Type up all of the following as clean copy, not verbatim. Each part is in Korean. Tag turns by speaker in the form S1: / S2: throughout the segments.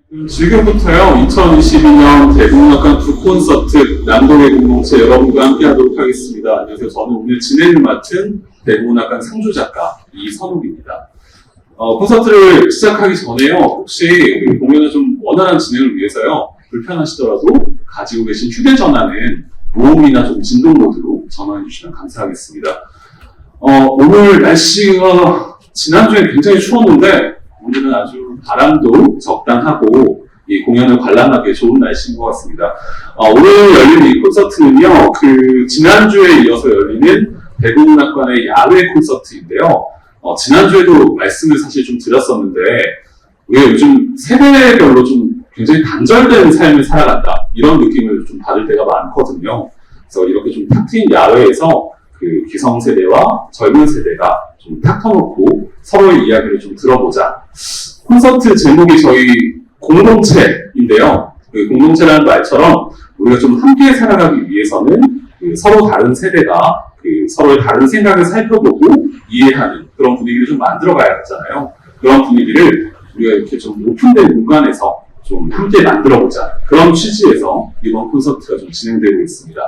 S1: 지금부터요, 2022년 대국악관 북콘서트 남동의 공동체 여러분과 함께 하도록 하겠습니다. 안녕하세요. 저는 오늘 진행을 맡은 대국악관 상주작가 이선욱입니다. 콘서트를 시작하기 전에요, 혹시 공연을 좀 원활한 진행을 위해서요, 불편하시더라도 가지고 계신 휴대전화는 무음이나 좀 진동 모드로 전화해 주시면 감사하겠습니다. 오늘 날씨가 지난주에 굉장히 추웠는데 오늘은 아주 바람도 적당하고 이 공연을 관람하기에 좋은 날씨인 것 같습니다. 오늘 열리는 이 콘서트는요, 지난주에 이어서 열리는 대국문학관의 야외 콘서트인데요. 지난주에도 말씀을 사실 좀 드렸었는데, 우리가 요즘 세대별로 좀 굉장히 단절된 삶을 살아간다, 이런 느낌을 좀 받을 때가 많거든요. 그래서 이렇게 좀 탁 트인 야외에서 기성세대와 젊은 세대가 좀 탁 터놓고 서로의 이야기를 좀 들어보자. 콘서트 제목이 저희 공동체인데요. 공동체라는 말처럼 우리가 좀 함께 살아가기 위해서는 서로 다른 세대가 서로의 다른 생각을 살펴보고 이해하는 그런 분위기를 좀 만들어가야 하잖아요. 그런 분위기를 우리가 이렇게 좀 오픈된 공간에서 좀 함께 만들어보자. 그런 취지에서 이번 콘서트가 좀 진행되고 있습니다.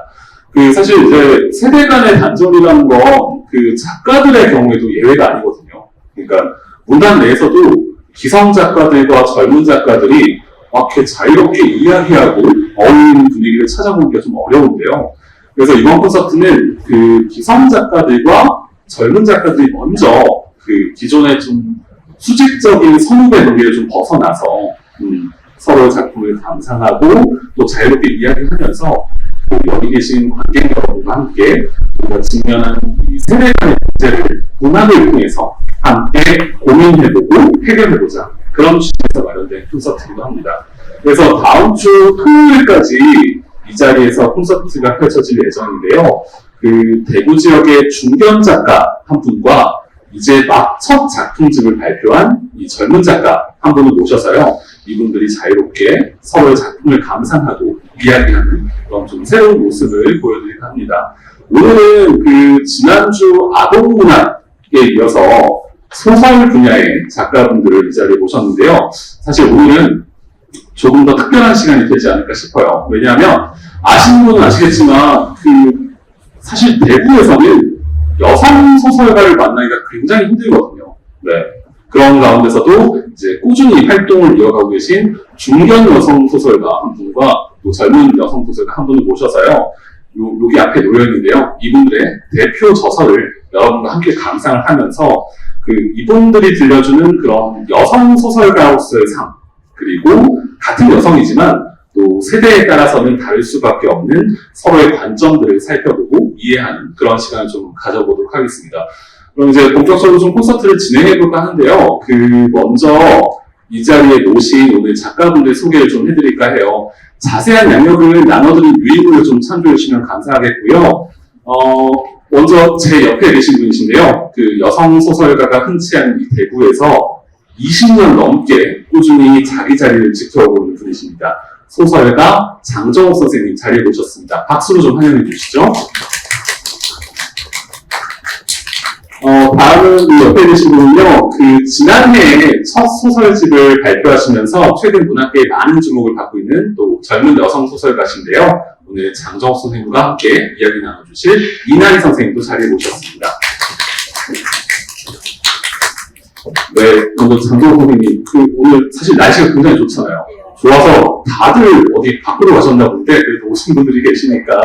S1: 사실 이제 세대 간의 단절이라는 건 작가들의 경우에도 예외가 아니거든요. 그러니까 문단 내에서도 기성 작가들과 젊은 작가들이 이렇게 자유롭게 이야기하고 어울리는 분위기를 찾아보기가 좀 어려운데요. 그래서 이번 콘서트는 기성 작가들과 젊은 작가들이 먼저 기존의 좀 수직적인 선후배 논리를 좀 벗어나서 서로의 작품을 감상하고 또 자유롭게 이야기하면서 여기 계신 관객 여러분과 함께 우리가 직면한 이 세대 간의 문제를 문학을 통해서 함께 고민해보고 해결해보자, 그런 취지에서 마련된 콘서트이기도 합니다. 그래서 다음 주 토요일까지 이 자리에서 콘서트가 펼쳐질 예정인데요. 대구 지역의 중견 작가 한 분과 이제 막 첫 작품집을 발표한 이 젊은 작가 한 분을 모셔서요, 이분들이 자유롭게 서로의 작품을 감상하고 이야기하는 그런 좀 새로운 모습을 보여드리려 합니다. 오늘은 지난주 아동문학에 이어서 소설 분야의 작가분들을 이 자리에 모셨는데요. 사실 오늘은 조금 더 특별한 시간이 되지 않을까 싶어요. 왜냐하면 아시는 분은 아시겠지만 사실 대구에서는 여성 소설가를 만나기가 굉장히 힘들거든요. 네. 그런 가운데서도 이제 꾸준히 활동을 이어가고 계신 중견 여성 소설가 한 분과 또 젊은 여성 소설가 한 분을 모셔서요, 여기 앞에 놓여 있는데요, 이분들의 대표 저서를 여러분과 함께 감상을 하면서 이분들이 들려주는 그런 여성 소설가로서의 삶, 그리고 같은 여성이지만 또 세대에 따라서는 다를 수밖에 없는 서로의 관점들을 살펴보고 이해하는 그런 시간을 좀 가져보도록 하겠습니다. 그럼 이제 본격적으로 좀 콘서트를 진행해볼까 하는데요. 먼저 이 자리에 모신 오늘 작가분들 소개를 좀 해드릴까 해요. 자세한 양력을 나눠드린 유인물을 좀 참조해주시면 감사하겠고요. 먼저 제 옆에 계신 분이신데요. 여성 소설가가 흔치 않은 이 대구에서 20년 넘게 꾸준히 자기 자리를 지켜오고 있는 분이십니다. 소설가 장정옥 선생님 자리에 모셨습니다. 박수로 좀 환영해 주시죠. 다음은 옆에 계신 분은요, 지난해에 첫 소설집을 발표하시면서 최근 문학계에 많은 주목을 받고 있는 또 젊은 여성 소설가신데요. 오늘 장정옥 선생님과 함께 이야기 나눠주실 이나희 선생님도 자리에 모셨습니다. 네, 먼저 장정옥 선생님, 오늘 사실 날씨가 굉장히 좋잖아요. 좋아서 다들 어디 밖으로 가셨나 본데, 그래도 오신 분들이 계시니까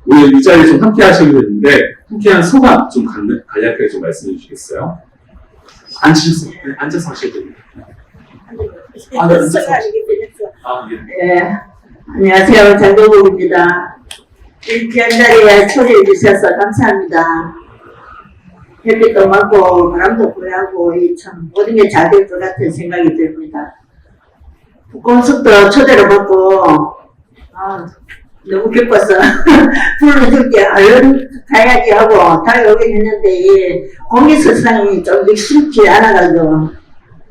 S1: 오늘 이 자리에 좀 함께 하시게 됐는데, 함께한 소감 좀 간략하게 좀 말씀해 주시겠어요? 앉아서 하셔야 됩니다. 네, 앉아서.
S2: 네, 안녕하세요. 장동국입니다. 이 귀한 자리에 초대해 주셔서 감사합니다. 햇빛도 많고 바람도 불어하고 참 모든 게 잘 될 것 같은 생각이 듭니다. 콘서트 초대를 받고 너무 기뻤어. 불러줄게 얼른 가야지 하고 달려오긴 했는데 이 공개석상이 좀 익숙지 않아가지고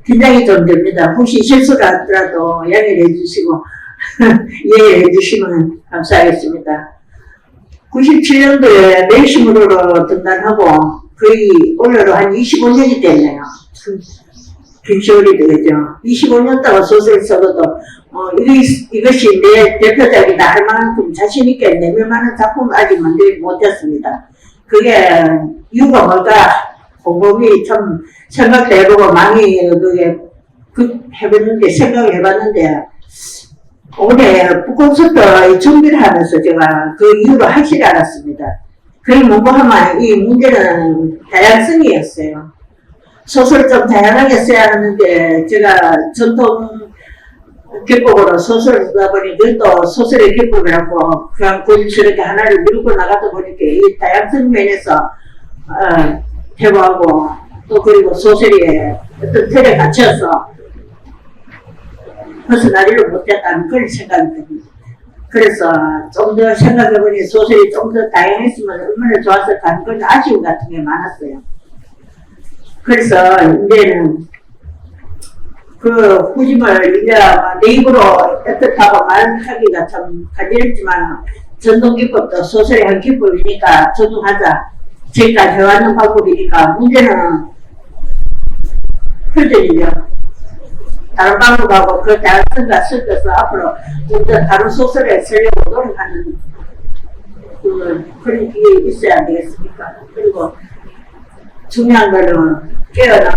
S2: 긴장이 좀 됩니다. 혹시 실수가 있더라도 양해를 해주시고 이해해 주시면 감사하겠습니다. 97년도에 맹심으로 등단하고 거의 올해로 한 25년이 됐네요. 김시월이도 그죠. 25년 동안 소설 써도 이것이 내 대표작이다 할 만큼 자신있게 내밀 만한 작품을 아직 만들지 못했습니다. 그게 이유가 뭘까? 곰곰이 참 생각도 해보고 많이 해봤는데, 생각해봤는데, 올해 북콘서트 준비를 하면서 제가 그 이유를 확실히 알았습니다. 그걸 뭐고 하면 이 문제는 다양성이었어요. 소설 좀 다양하게 써야 하는데, 제가 전통 기법으로 소설을 쓰다 보니 그것도 소설의 기법이라고 그냥 고집스럽게 하나를 밀고 나가다 보니까 이 다양성 면에서 해보고 또 그리고 소설이 어떤 틀에 갇혀서 벗어나지를 못했다는 그런 생각이 듭니다. 그래서 좀 더 생각해보니 소설이 좀 더 다양했으면 얼마나 좋았을까 하는 그런 아쉬움 같은 게 많았어요. 그래서 이제는 그 후짐을 이제 내 입으로 어떻다고 말하기가 참 간지럽지만 전통기법도 소설의 한 기법이니까 존중하자. 지금까지 해왔는 방법이니까 문제는 표준이죠. 다른 방법하고 그 다양성과 섞어서 앞으로 좀 더 다른 소설에 쓰려고 노력하는 그런 게 있어야 되겠습니까? 그리고 중요한 거는 깨어날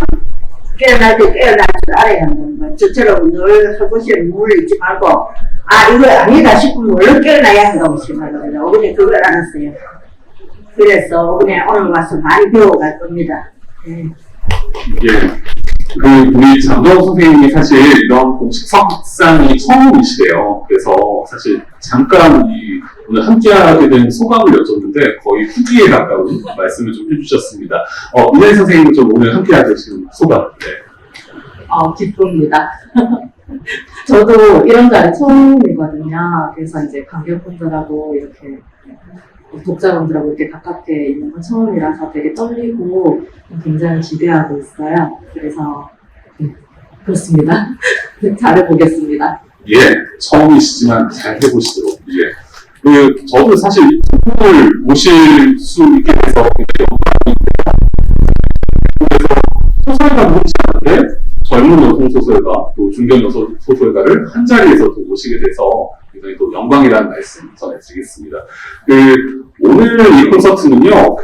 S2: 때 깨어날 줄 알아야 한다는 거. 저처럼 늘 한 물을 잊지 말고, 이거 아니다 싶으면 얼른 깨어나야 한다고 생각합니다. 어머니 그걸 알았어요. 그래서 어머니 오늘 와서 많이 배워갈 겁니다.
S1: 우리 장정호 선생님이 사실 이런 공식 석상이 처음이시래요. 그래서 사실 잠깐 오늘 함께하게 된 소감을 여쭸는데 거의 후기에 가까운 말씀을 좀 해주셨습니다. 이날 선생님은 좀 오늘 함께하게 되신 소감. 네.
S3: 기쁩니다. 저도 이런 자리 처음이거든요. 그래서 이제 관객분들하고 이렇게 독자분들하고 이렇게 가깝게 있는 건 처음이라서 되게 떨리고 굉장히 기대하고 있어요. 그래서 그렇습니다. 잘해보겠습니다.
S1: 예, 처음이시지만 잘 해보시도록. 예. 저도 사실 작품을 모실 수 있게 돼서 굉장히 영광인데요. 그래서 소설가를 모시는데 젊은 여성 소설가, 또 중견 여성 소설가를 한 자리에서 또 모시게 돼서 굉장히 또 영광이라는 말씀 전해드리겠습니다. 오늘 이 콘서트는요,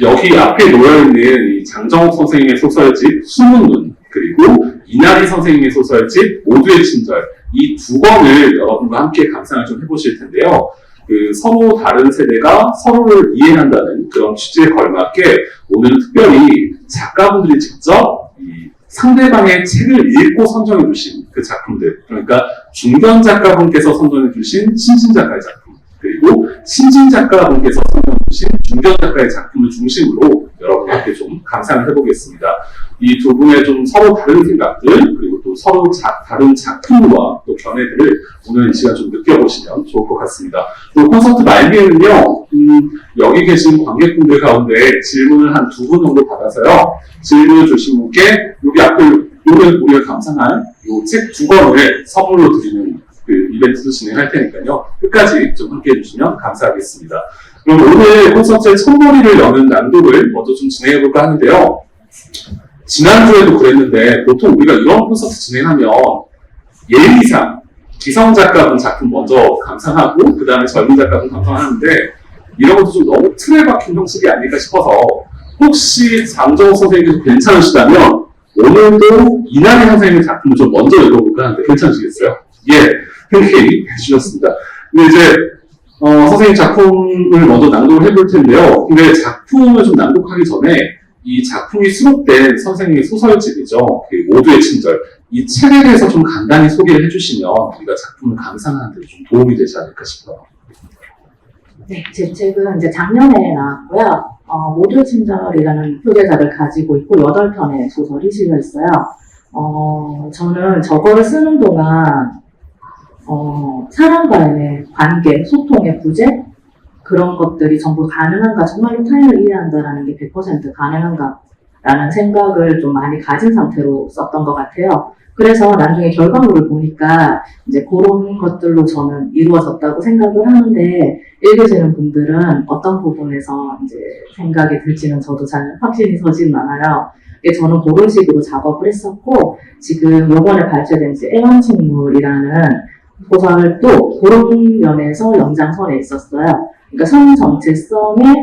S1: 여기 앞에 놓여있는 이 장정옥 선생님의 소설집 숨은 눈, 그리고 이나리 선생님의 소설집 모두의 친절, 이 두 권을 여러분과 함께 감상을 좀 해보실 텐데요. 서로 다른 세대가 서로를 이해한다는 그런 취지에 걸맞게 오늘은 특별히 작가분들이 직접 상대방의 책을 읽고 선정해 주신 그 작품들, 그러니까 중견 작가분께서 선정해 주신 신진 작가의 작품, 그리고 신진 작가분께서 선정해 주신 중견 작가의 작품을 중심으로 여러분과 함께 좀 감상을 해보겠습니다. 이 두 분의 좀 서로 다른 생각들, 그리고 또 서로 다른 작품과 또 견해들을 오늘 이 시간 좀 느껴보시면 좋을 것 같습니다. 또 콘서트 말미에는요, 여기 계신 관객분들 가운데 질문을 한 두 분 정도 받아서요, 질문을 주신 분께 여기 앞에 오늘 우리가 감상할 이 책 두 권을 선물로 드리는 이벤트도 진행할 테니까요, 끝까지 좀 함께 해주시면 감사하겠습니다. 그럼 오늘 콘서트의 첫머리를 여는 낭독을 먼저 좀 진행해볼까 하는데요. 지난주에도 그랬는데 보통 우리가 이런 콘서트 진행하면 예의상 기성 작가분 작품 먼저 감상하고 그 다음에 젊은 작가분 감상하는데 이런 것도 좀 너무 틀에 박힌 형식이 아닐까 싶어서 혹시 장정호 선생님께서 괜찮으시다면 오늘도 이나리 선생님의 작품을 좀 먼저 읽어볼까 하는데 괜찮으시겠어요? 예, 흔쾌히 해주셨습니다. 근데 이제 선생님 작품을 먼저 낭독을 해볼 텐데요. 근데 작품을 좀 낭독하기 전에 이 작품이 수록된 선생님의 소설집이죠. 모두의 친절. 이 책에 대해서 좀 간단히 소개를 해주시면 우리가 작품을 감상하는 데 좀 도움이 되지 않을까 싶어요.
S3: 네, 제 책은 이제 작년에 나왔고요. 모두의 친절이라는 표제작을 가지고 있고 8편의 소설이 실려 있어요. 저는 저거를 쓰는 동안 사람과의 관계, 소통의 부재 그런 것들이 전부 가능한가, 정말로 타인을 이해한다라는 게 100% 가능한가라는 생각을 좀 많이 가진 상태로 썼던 것 같아요. 그래서 나중에 결과물을 보니까 이제 그런 것들로 저는 이루어졌다고 생각을 하는데 읽으시는 분들은 어떤 부분에서 이제 생각이 들지는 저도 잘 확신이 서지는 않아요. 저는 그런 식으로 작업을 했었고, 지금 요번에 발표된 이제 애완식물이라는 소설도 그런 면에서 연장선에 있었어요. 그러니까 성 정체성의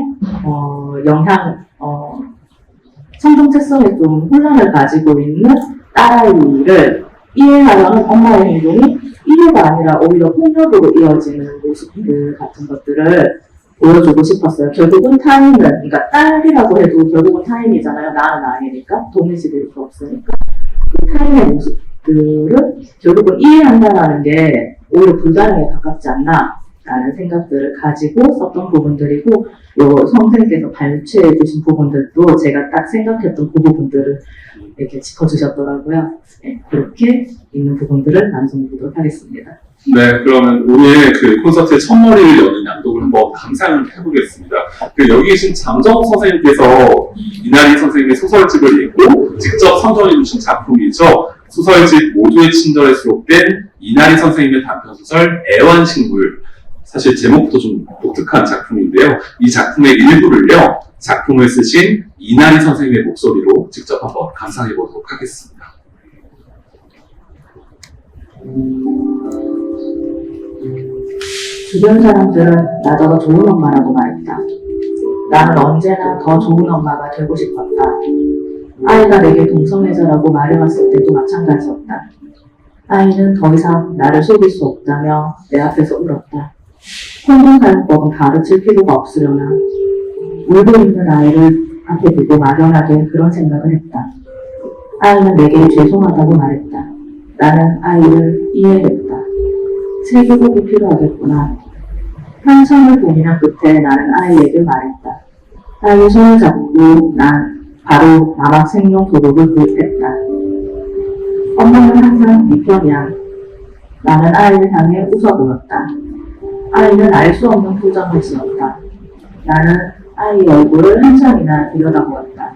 S3: 성 정체성에 좀 혼란을 가지고 있는 딸아이를 이해하려는 엄마의 행동이 이해가 아니라 오히려 폭력으로 이어지는 모습들 같은 것들을 보여주고 싶었어요. 결국은 타인은, 그러니까 딸이라고 해도 결국은 타인이잖아요. 나는 아니니까. 동일시될 수 없으니까. 그 타인의 모습들을 결국은 이해한다는 게 오히려 불가능에 가깝지 않나 라는 생각들을 가지고 썼던 부분들이고, 요 선생님께서 발췌해 주신 부분들도 제가 딱 생각했던 그 부분들을 이렇게 짚어주셨더라고요. 네, 그렇게 있는 부분들을 남성해보도록 하겠습니다.
S1: 네, 그러면 오늘 그 콘서트의 첫머리를 여는 낭독을 한번 감상을 해보겠습니다. 여기 계신 장정욱 선생님께서 이나리 선생님의 소설집을 읽고 직접 선정해 주신 작품이죠. 소설집 모두의 친절에 수록된 이나리 선생님의 단편소설 애완식물. 사실 제목도 좀 독특한 작품인데요. 이 작품의 일부를요, 작품을 쓰신 이나리 선생님의 목소리로 직접 한번 감상해 보도록 하겠습니다.
S3: 주변 사람들은 나더러 좋은 엄마라고 말했다. 나는 언제나 더 좋은 엄마가 되고 싶었다. 아이가 내게 동성애자라고 말해왔을 때도 마찬가지였다. 아이는 더 이상 나를 속일 수 없다며 내 앞에서 울었다. 콘돔 사용법은 가르칠 필요가 없으려나. 울고 있는 아이를 앞에 두고 막연하게 그런 생각을 했다. 아이는 내게 죄송하다고 말했다. 나는 아이를 이해했다. 세계복이 필요하겠구나. 한참을 고민한 끝에 나는 아이에게 말했다. 아이의 손을 잡고 난 바로 남학생용 도구를 구입했다. 엄마는 항상 네 편이야. 나는 아이를 향해 웃어보였다. 아이는 알 수 없는 표정을 지었다. 나는 아이 얼굴을 한참이나 들여다보았다.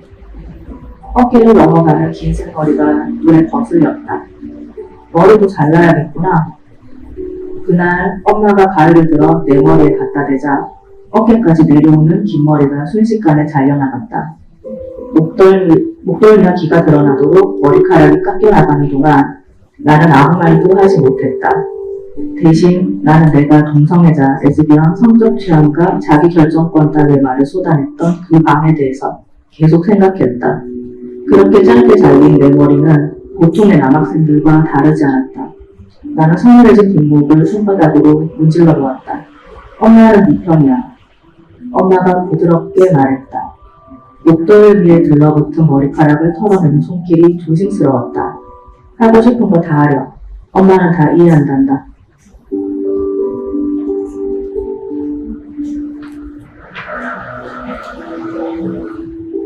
S3: 어깨를 넘어가는 긴 생머리가 눈에 거슬렸다. 머리도 잘라야겠구나. 그날 엄마가 가위를 들어 내 머리에 갖다 대자 어깨까지 내려오는 긴 머리가 순식간에 잘려나갔다. 목덜미와 귀가 드러나도록 머리카락이 깎여나가는 동안 나는 아무 말도 하지 못했다. 대신 나는 내가 동성애자, 레즈비언, 성적 취향과 자기 결정권 따위의 말을 쏟아냈던 그 밤에 대해서 계속 생각했다. 그렇게 짧게 잘린 내 머리는 보통의 남학생들과 다르지 않았다. 나는 서늘해진 뒷목을 손바닥으로 문질러 놓았다. 엄마는 네 편이야. 엄마가 부드럽게 말했다. 목덜미에 들러붙은 머리카락을 털어내는 손길이 조심스러웠다. 하고 싶은 거 다 하렴. 엄마는 다 이해한단다.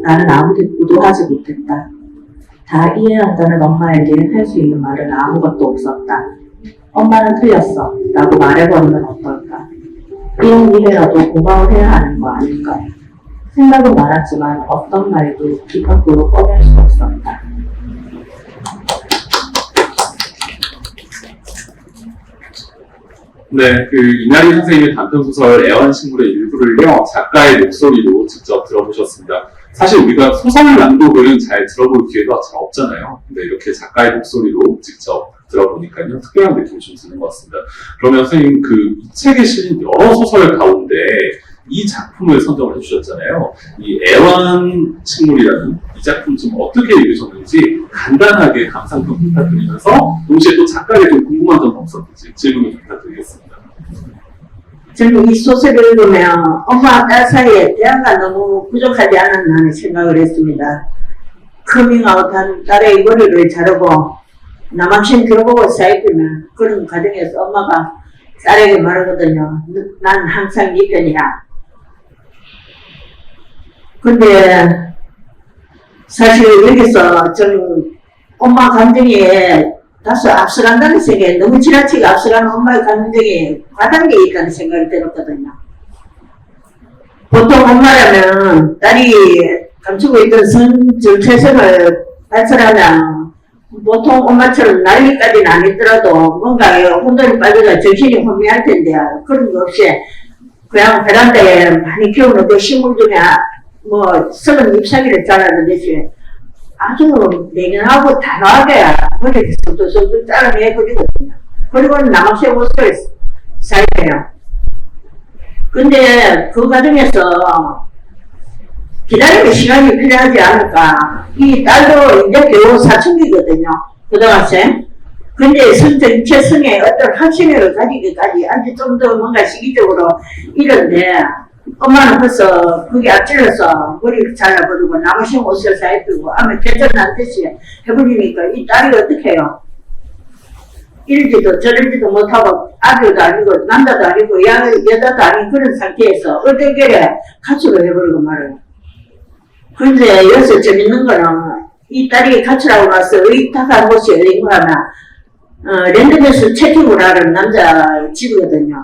S3: 나는 아무 대꾸도 하지 못했다. 다 이해한다는 엄마에게 할 수 있는 말은 아무것도 없었다. 엄마는 틀렸어 라고 말해버리면 어떨까? 이런 이해라도 고마워해야 하는 거 아닐까? 생각은 많았지만 어떤 말도 입 밖으로 꺼낼 수 없었다.
S1: 네, 이나리 선생님의 단편소설 애완식물의 일부를요, 작가의 목소리로 직접 들어보셨습니다. 사실 우리가 소설 낭독은 잘 들어볼 기회가 잘 없잖아요. 근데 이렇게 작가의 목소리로 직접 들어보니까요, 특별한 느낌이 좀 드는 것 같습니다. 그러면 선생님, 이 책에 실린 여러 소설 가운데 이 작품을 선정을 해주셨잖아요. 이 애완식물이라는 이 작품 좀 어떻게 읽으셨는지 간단하게 감상평 부탁드리면서 동시에 또 작가에게 좀 궁금한 점 없었는지 질문을 부탁드리겠습니다.
S2: 저는 이 소설을 읽으면 엄마와 딸 사이에 대화가 너무 부족하지 않았나 하는 생각을 했습니다. 커밍아웃한 딸의 머리를 자르고 남학생 들어보고 사이트면 그런 과정에서 엄마가 딸에게 말하거든요. 난 항상 네 편이야. 근데 사실 여기서 저는 엄마 감정이 다소 앞서간다는 생각에 너무 지나치게 앞서가는 엄마의 감정이 과단게 있다는 생각이 들었거든요. 보통 엄마라면 딸이 감추고 있던 성정체성을 발설하면 보통 엄마처럼 난리까지는 아니더라도 뭔가 혼돈이 빠져서 정신이 혼미할 텐데요. 그런 거 없이 그냥 베란다에 많이 키우는 그 식물 중에 썩은 잎사귀를 잘라내듯이 아주 냉정하고 단호하게 머리를 쏙쏙쏙 잘라내버리거든요. 그리고는 남학생 옷을 사입해요. 근데 그 과정에서 기다리는 시간이 필요하지 않을까. 이 딸도 이제 겨우 사춘기거든요. 고등학생. 근데 정체성에 어떤 확신을 가지기까지 아주 좀 더 뭔가 시기적으로 이런데 엄마는 벌써 그게 앞질러서 머리를 잘라버리고 남으신 옷을 사입히고 아마 개전한 듯이 해버리니까 이 딸이 어떻게 해요? 이러지도 저러지도 못하고 아들도 아니고 남자도 아니고 여자도 아닌 그런 상태에서 어떻게 가출을 해버리고 말아요. 근데 여기서 재밌는 거는 이 딸이 가출하고 나서 의탁한 곳이 어딘가 하면 랜덤에서 채팅을 하는 남자 집이거든요.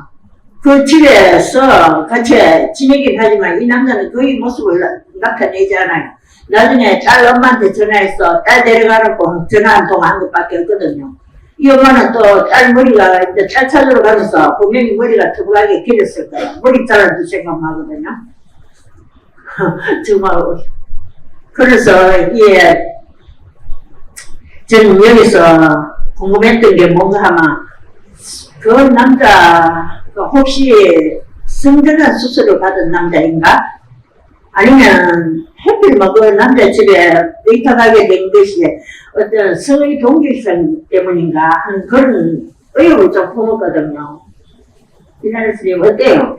S2: 그 집에서 같이 지내긴 하지만 이 남자는 거의 모습을 나타내지 않아요. 나중에 딸 엄마한테 전화해서 딸 데려가라고 전화한 통 한 것밖에 없거든요. 이 엄마는 또 딸 머리가 이제 딸 찾으러 가면서 분명히 머리가 투박하게 길었을 거예요. 머리 잘라줄 생각만 하거든요. 정말. 그래서, 예, 저는 여기서 궁금했던 게 뭔가 하면, 그 남자, 혹시 성전환 수술을 받은 남자인가? 아니면, 하필 그 남자 집에 의탁하게 된 것이 어떤 성의 동질성 때문인가 하는 그런 의혹을 좀 품었거든요. 이나라 선생님, 어때요?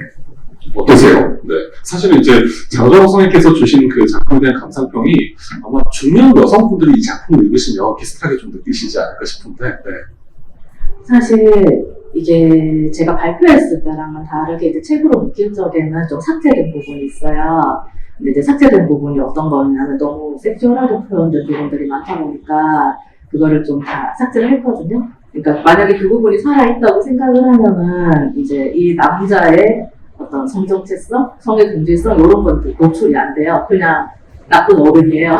S1: 어떠세요? 네. 사실은 이제 장정호 선생님께서 주신 그 작품에 대한 감상평이 아마 중년 여성분들이 이 작품을 읽으시면 비슷하게 좀 느끼시지 않을까 싶은데, 네.
S3: 사실 이게 제가 발표했을 때랑은 다르게 이제 책으로 느낄 적에는 좀 삭제된 부분이 있어요. 근데 이제 삭제된 부분이 어떤 거냐면 너무 섹슈얼하게 표현된 부분들이 많다 보니까 그거를 좀 다 삭제를 했거든요. 그러니까 만약에 그 부분이 살아있다고 생각을 하면은 이제 이 남자의 어떤 성정체성, 성의 동질성 이런 건 노출이 안 돼요. 그냥 나쁜 어른이에요.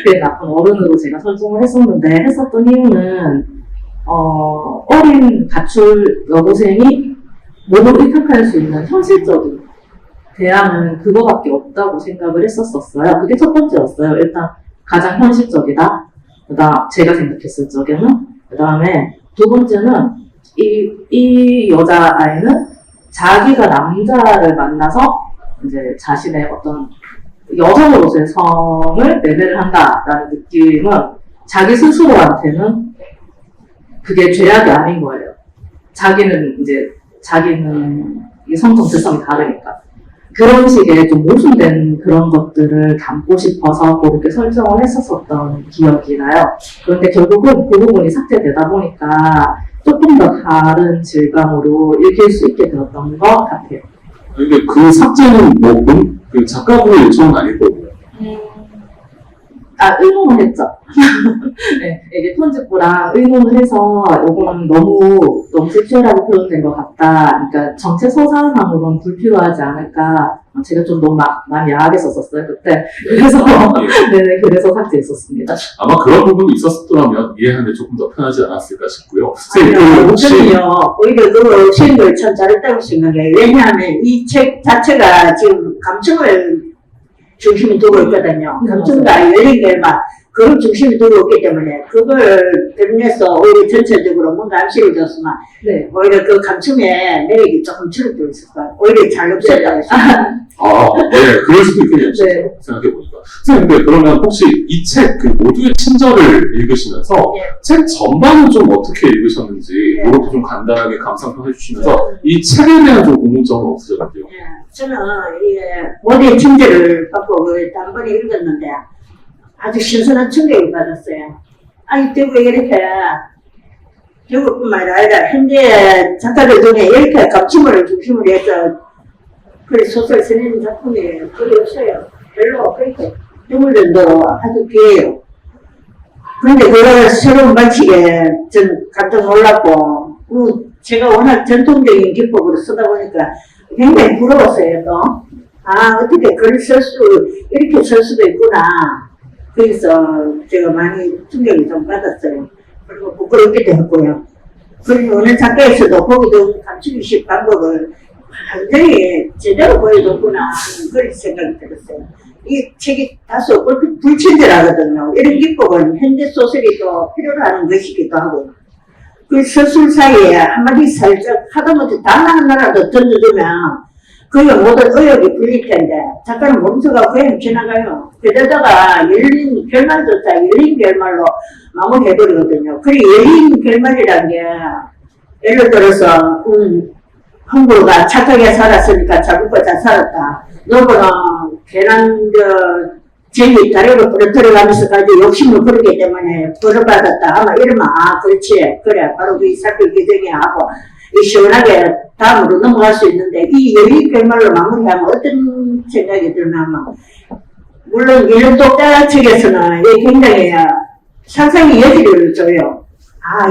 S3: 그 나쁜 어른으로 제가 설정을 했었던 이유는 어린 가출 여고생이 몸을 의탁할 수 있는 현실적인 대안은 그거밖에 없다고 생각을 했었어요. 그게 첫 번째였어요. 일단 가장 현실적이다. 제가 생각했을 적에는. 그 다음에 두 번째는 이 여자아이는 자기가 남자를 만나서 이제 자신의 어떤 여성으로서의 성을 매매를 한다라는 느낌은 자기 스스로한테는 그게 죄악이 아닌 거예요. 자기는 이 성정체성이 다르니까. 그런 식의 좀 모순된 그런 것들을 담고 싶어서 그렇게 설정을 했었던 기억이 나요. 그런데 결국은 그 부분이 삭제되다 보니까 조금 더 다른 질감으로 읽힐 수 있게 되었던 것 같아요.
S1: 근데 그 삭제는 그 작가분의 요청은 아닐 거고요.
S3: 의논을 했죠. 네, 이게 편집부랑 의논을 해서 이거는 너무 섹슈얼하게 표현된 것 같다. 그러니까 전체 서사상으로는 불필요하지 않을까. 제가 좀 너무 많이 야하게 썼었어요, 그때. 그래서, 네네, 그래서 삭제했었습니다.
S1: 아마 그런 부분이 있었더라면 이해하는데 조금 더 편하지 않았을까 싶고요.
S2: 아니요,
S1: 혹시
S2: 저는요, 오히려 그 책을 참 잘했다고 생각해요. 왜냐하면 이 책 자체가 지금 감정을 중심이 두고 있거든요. 감정과 열린 결과, 그걸 중심이 두고 있기 때문에, 그걸 때문에서 오히려 전체적으로 뭔가 암시를 줬으면,
S3: 네.
S2: 오히려 그 감춤의 매력이 조금 줄어들고 있을 거예요. 오히려 잘 없었다고 생각해요.
S1: 네, 그럴 수도 있겠네요.
S3: 네.
S1: 생각해보니까. 선생님, 근데 그러면 혹시 이 책, 그 모두의 친절을 읽으시면서
S2: 네.
S1: 책 전반은 좀 어떻게 읽으셨는지,
S2: 네.
S1: 이렇게 좀 간단하게 감상평 해주시면서 이 책에 대한 좀 궁금점은 없으셨나요?
S2: 저는 이 모두의 친절을 받고 그 단번에 읽었는데 아주 신선한 충격을 받았어요. 아니, 대구에 이렇게 대구뿐만 아니라 현재 작가들 중에 이렇게 감춤을 중심으로 해서 그래 소설 쓰는 작품이 거의 없어요. 별로 그렇게 드물던도 아주 귀해요. 그런데 그걸 새로운 방식에 전 깜짝 놀랐고, 제가 워낙 전통적인 기법으로 쓰다 보니까 굉장히 부러웠어요, 또. 어떻게 글을 이렇게 쓸 수도 있구나. 그래서 제가 많이 충격을 좀 받았어요. 그리고 부끄럽기도 했고요. 그리고 어느 작가에서도 거기도 감추기식 방법을 완전히 제대로 보여줬구나. 하는 그런 생각이 들었어요. 이 책이 다소 불친절하거든요. 이런 기법은 현대 소설이 또 필요로 하는 것이기도 하고. 그 서술 사이에 한마디 살짝 하다못해 단 하나라도 던져주면 그게 모든 의욕이 풀릴 텐데 작가는 몸서가 그냥 지나가요. 게다가 열린 결말조차 열린 결말로 마무리해버리거든요. 그래 열린 결말이란 게 예를 들어서 흥부가 착하게 살았으니까 자기가 잘 살았다. 너보는 괜한 제이 다리로 부러뜨려가면서까지 욕심을 부리기 때문에 벌어받았다. 아마 이러면 그렇지. 그래 바로 그 사건 규정이 하고 이 시원하게 다음으로 넘어갈 수 있는데 이 열린 결말로 마무리하면 어떤 생각이 드냐면 물론 이런 독자 측에서는 굉장히 상상의 여지를 줘요.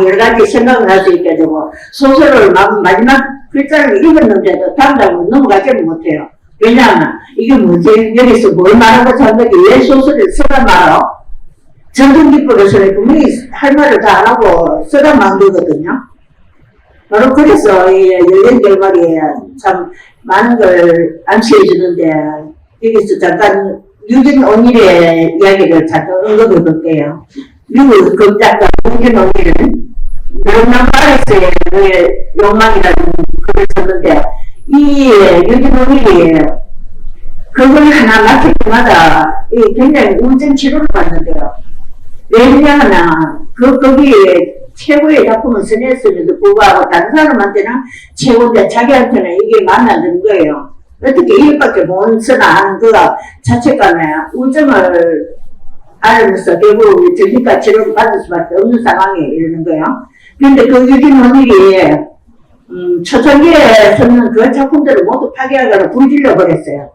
S2: 여러 가지 생각을 할 수 있게 되고 소설을 마지막 글자를 읽었는데도 다음 장면 넘어가지를 못해요. 왜냐하면 이게 뭐지? 여기서 뭘 말하고 산 거지? 왜 소설을 써가 말어? 전통기법에서는 분명히 할 말을 다 안 하고 써가 만들거든요. 바로 그래서 이 열린 결말이 참 많은 걸 암시해 주는데 여기서 잠깐 유진 온일의 이야기를 잠깐 언급해 볼게요. 미국 극작가 유진 온일은 명랑바레스의 욕망이라는 글을 썼는데 이 유진 온일이 그걸 하나 맡을 때마다 굉장히 우울증 치료를 받는데요. 왜냐하면 거기에 최고의 작품을 써냈음에도 불구하고 다른 사람한테는 최고인데 자기한테는 이게 마음에 안 드는 거예요. 어떻게 이것밖에 못 쓰나 하는 그 자책감에 우울증을 앓으면서 결국 정신과 치료를 받을 수밖에 없는 상황에 이르는 거예요. 그런데 그 유진 원일이 초창기에 썼는 그 작품들을 모두 파괴하거나 불질러 버렸어요.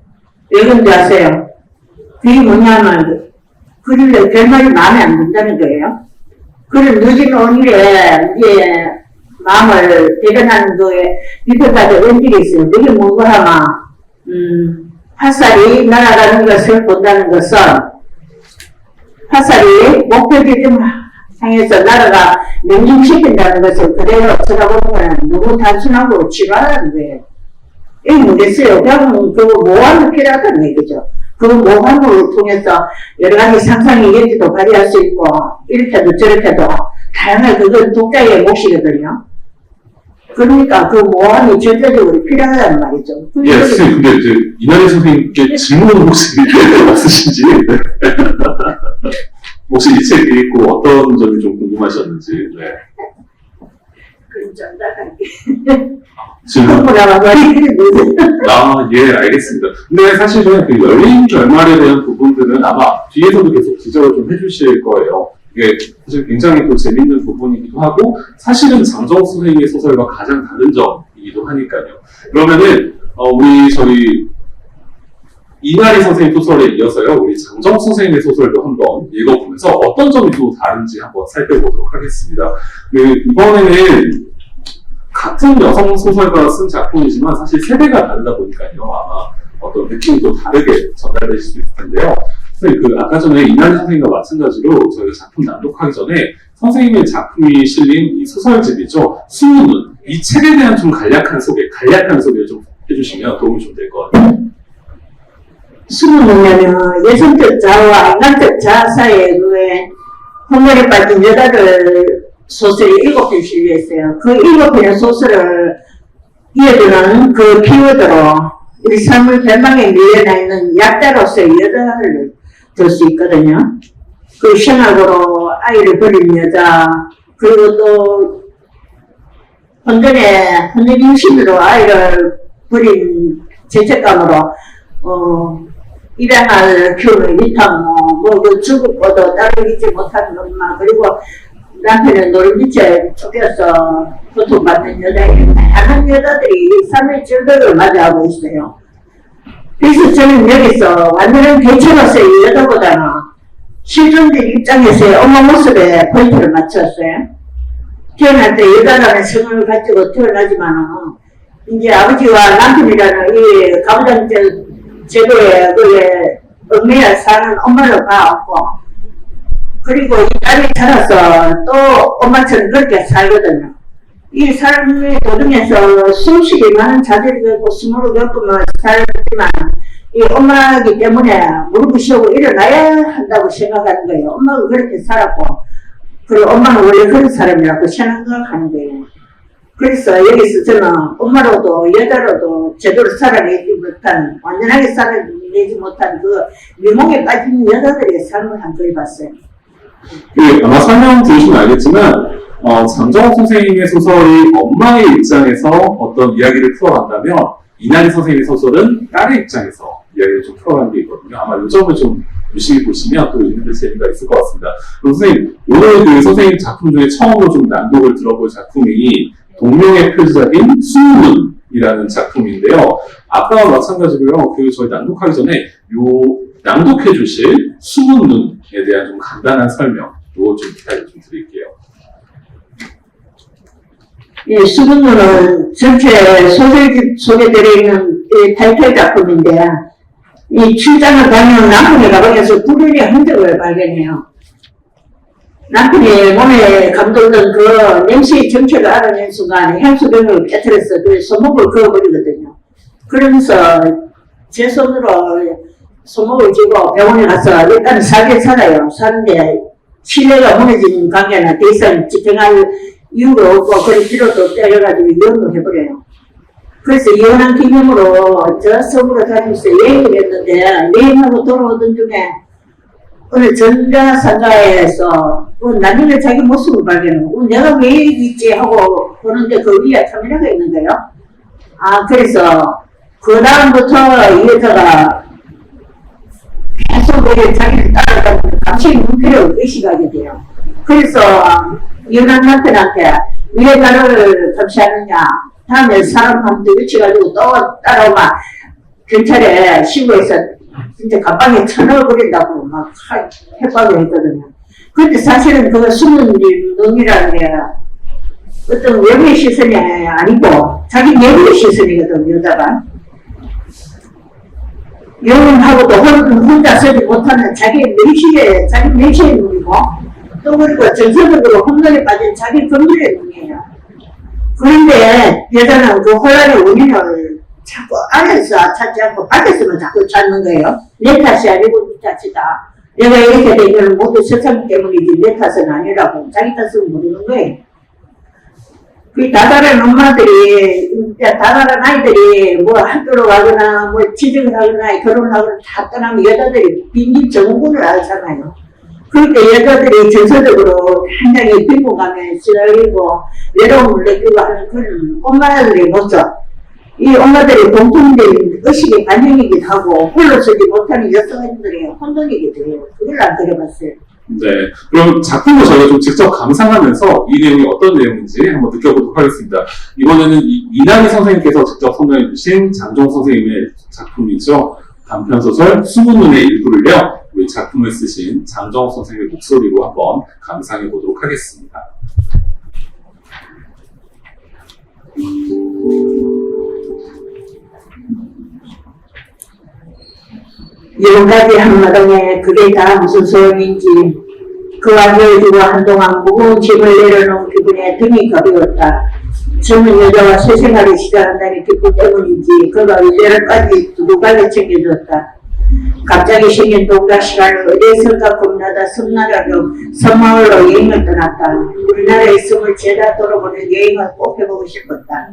S2: 왜 그런지 아세요? 그게 뭐냐면 그를 결말이 마음에 안 든다는 거예요. 그런 늦은 오늘에 이제 마음을 대변하는 거에 비판받은 원질이 있어요. 그게 뭐고 하면 화살이 날아가는 것을 본다는 것은 화살이 목표 지점 향해서 날아가 명중시킨다는 것을 그대로 쳐다보는 건 너무 단순하고 지루하다는 거예요. 이게 뭐겠어요? 그냥 그 모함이 필요하다는 얘기죠. 그 모함을 통해서 여러 가지 상상의 여지도 발휘할 수 있고 이렇게도 저렇게도 다양하게 그건 독자의 몫이거든요. 그러니까 그 모함이 절대적으로 필요하다는 말이죠.
S1: 예, 선생님, 근데 이제 이난희 선생님께 질문은 혹시 없으신지 혹시 이 책 읽고 어떤 점이 좀 궁금하셨는지. 네.
S2: 그럼 전달할게.
S1: 질문. 예, 알겠습니다. 근데 사실은 그 열린 결말에 대한 부분들은 아마 뒤에서도 계속 지적을 좀 해주실 거예요. 이게 사실 굉장히 또 재밌는 부분이기도 하고, 사실은 장정수 선생님의 소설과 가장 다른 점이기도 하니까요. 그러면은, 저희 이난희 선생님 소설에 이어서요, 우리 장정수 선생님의 소설도 한번 읽어보면서 어떤 점이 또 다른지 한번 살펴보도록 하겠습니다. 이번에는 같은 여성 소설가가 쓴 작품이지만 사실 세대가 다르다 보니까요. 아마 어떤 느낌이 또 다르게 전달되실 수 있을 텐데요. 선생님, 아까 전에 이난희 선생님과 마찬가지로 저희가 작품 낭독하기 전에 선생님의 작품이 실린 이 소설집이죠. 수문은 이 책에 대한 좀 간략한 소개를 좀 해주시면 도움이 좀 될 것 같아요.
S2: 수문은 여성적 자아와 인간적 자아 사이에 혼돈에 빠진 여자를 소설이 7편 실려있어요. 그 7편의 소설을 이어주는 그 키워드로 우리 삶의 절망에 밀려나 있는 약자로서의 여자를 들 수 있거든요. 그 생각으로 아이를 버린 여자, 그리고 또 혼돈의 유신으로 아이를 버린 죄책감으로 입양을 키우는 위탁, 그 죽었고도 딸을 잊지 못하는 엄마, 그리고 남편은 노름빛에 쫓겨서 고통받는 여자에게 다양한 여자들이 삶의 절벽을 맞이하고 있어요. 그래서 저는 여기서 완전한 개체로서의 여자보다는 실존적 입장에서의 엄마 모습에 포인트를 맞췄어요. 태어날 때 여자라는 성을 가지고 태어나지만은 이제 아버지와 남편이라는 이 가부장적 제도에 얽매여 사는 엄마를 봐왔고, 그리고 이 딸이 자라서 또 엄마처럼 그렇게 살거든요. 이 삶의 도중에서 수없이 많은 자질을 겪고 수모를 겪으며 살지만 이 엄마이기 때문에 무릎을 쉬고 일어나야 한다고 생각하는 거예요. 엄마가 그렇게 살았고, 그리고 엄마는 원래 그런 사람이라고 생각하는 거예요. 그래서 여기서 저는 엄마로도 여자로도 제대로 살아내지 못한, 완전하게 살아내지 못한 그 미몽에 빠진 여자들의 삶을 한 걸 봤어요.
S1: 아마 설명 들으시면 알겠지만, 장정옥 선생님의 소설이 엄마의 입장에서 어떤 이야기를 풀어간다면, 이난희 선생님의 소설은 딸의 입장에서 이야기를 좀 풀어가는 게 있거든요. 아마 이 점을 좀 유심히 보시면 또 읽는 데 재미가 있을 것 같습니다. 그럼 선생님, 오늘 그 선생님 작품 중에 처음으로 좀 낭독을 들어볼 작품이 동명의 표지작인 수문이라는 작품인데요. 아까와 마찬가지로요, 저희 낭독하기 전에 낭독해 주실 수문눈에 대한 좀 간단한 설명, 좀 기다려 좀 드릴게요.
S2: 예, 수분눈은 전체 소설집 속에 들어있는 타이틀 작품인데, 이 출장을 가면 남편이 가방에서 불륜의 흔적을 발견해요. 남편이 몸에 감돌던 그 냄새의 정체를 알아낸 순간 향수병을 깨뜨려서 그 손목을 그어버리거든요. 그러면서 제 손으로 손목을 쥐고 병원에 가서 일단 살긴 살아요. 사는데 신뢰가 무너진 관계는 더 이상 집행할 이유가 없고 그럴 필요도 없다 해가지고 이혼을 해버려요. 그래서 이혼한 기념으로 저 서울에 다니면서 여행을 했는데 여행하고 돌아오던 중에 어느 전자상가에서 나중에 자기 모습을 발견하고 내가 왜 여기 있지 하고 보는데 그 위에 카메라가 있는 거예요. 아, 그래서 그 다음부터 이 여자가 계속 자기를 따라가는 감정이 문제를 의식하게 돼요. 그래서 이혼한 남편한테 왜 나를 감시하느냐, 다음에 사람 한테 외쳐가지고 또 따라오면 경찰에 신고해서 진짜 가방에 쳐넣어버린다고 막 협박을 했거든요. 근데 사실은 그 숨은 눈이라는 게 어떤 외부의 시선이 아니고 자기 내부의 시선이거든, 여자가. 영혼하고도 혼자 서지 못하는 자기 내치의 눈이고, 또 그리고 정서적으로 혼돈에 빠진 자기 검열의 눈이에요. 그런데 여자는 그 혼란의 원인을 자꾸 안에서 찾지 않고 밖에서만 자꾸 찾는 거예요. 내 탓이 아니고 네 탓이다. 내가 이렇게 된 건 모두 세상 때문이지 내 탓은 아니라고 자기 탓은 모르는 거예요. 그 다다른 엄마들이, 다다른 아이들이 뭐 학교로 가거나 뭐 취직을 하거나 결혼을 하거나 다 떠나면 여자들이 빈집 정군을 알잖아요. 그러니까 여자들이 정서적으로 굉장히 빈곤감에 시달리고 외로움을 느끼고 하는 그런 엄마들의 모습. 이 엄마들의 공통된 의식의 반영이기도 하고 홀로 서지 못하는 여성들의 혼돈이기도 해요. 그걸 안 들어봤어요.
S1: 네, 그럼 작품을 저희가 좀 직접 감상하면서 이 내용이 어떤 내용인지 한번 느껴보도록 하겠습니다. 이번에는 이난희 선생님께서 직접 선정해 주신 장정옥 선생님의 작품이죠. 단편소설 수문눈의 일부를요, 우리 작품을 쓰신 장정옥 선생님의 목소리로 한번 감상해 보도록 하겠습니다.
S2: 여기까지 한마당에 그게 다 무슨 소용인지 그와 헤어지고 한동안 무거운 짐을 내려놓은 기분에 등이 가벼웠다. 젊은 여자와 새 생활을 시작한다는 기쁨 때문인지 그가 의자를까지 두고 갈려 챙겨줬다. 갑자기 생긴 동작 시간을 어디에선가 겁나다 섬나라로 섬마을로 여행을 떠났다. 우리나라의 섬을 죄다 돌아보는 여행을 꼭 해보고 싶었다.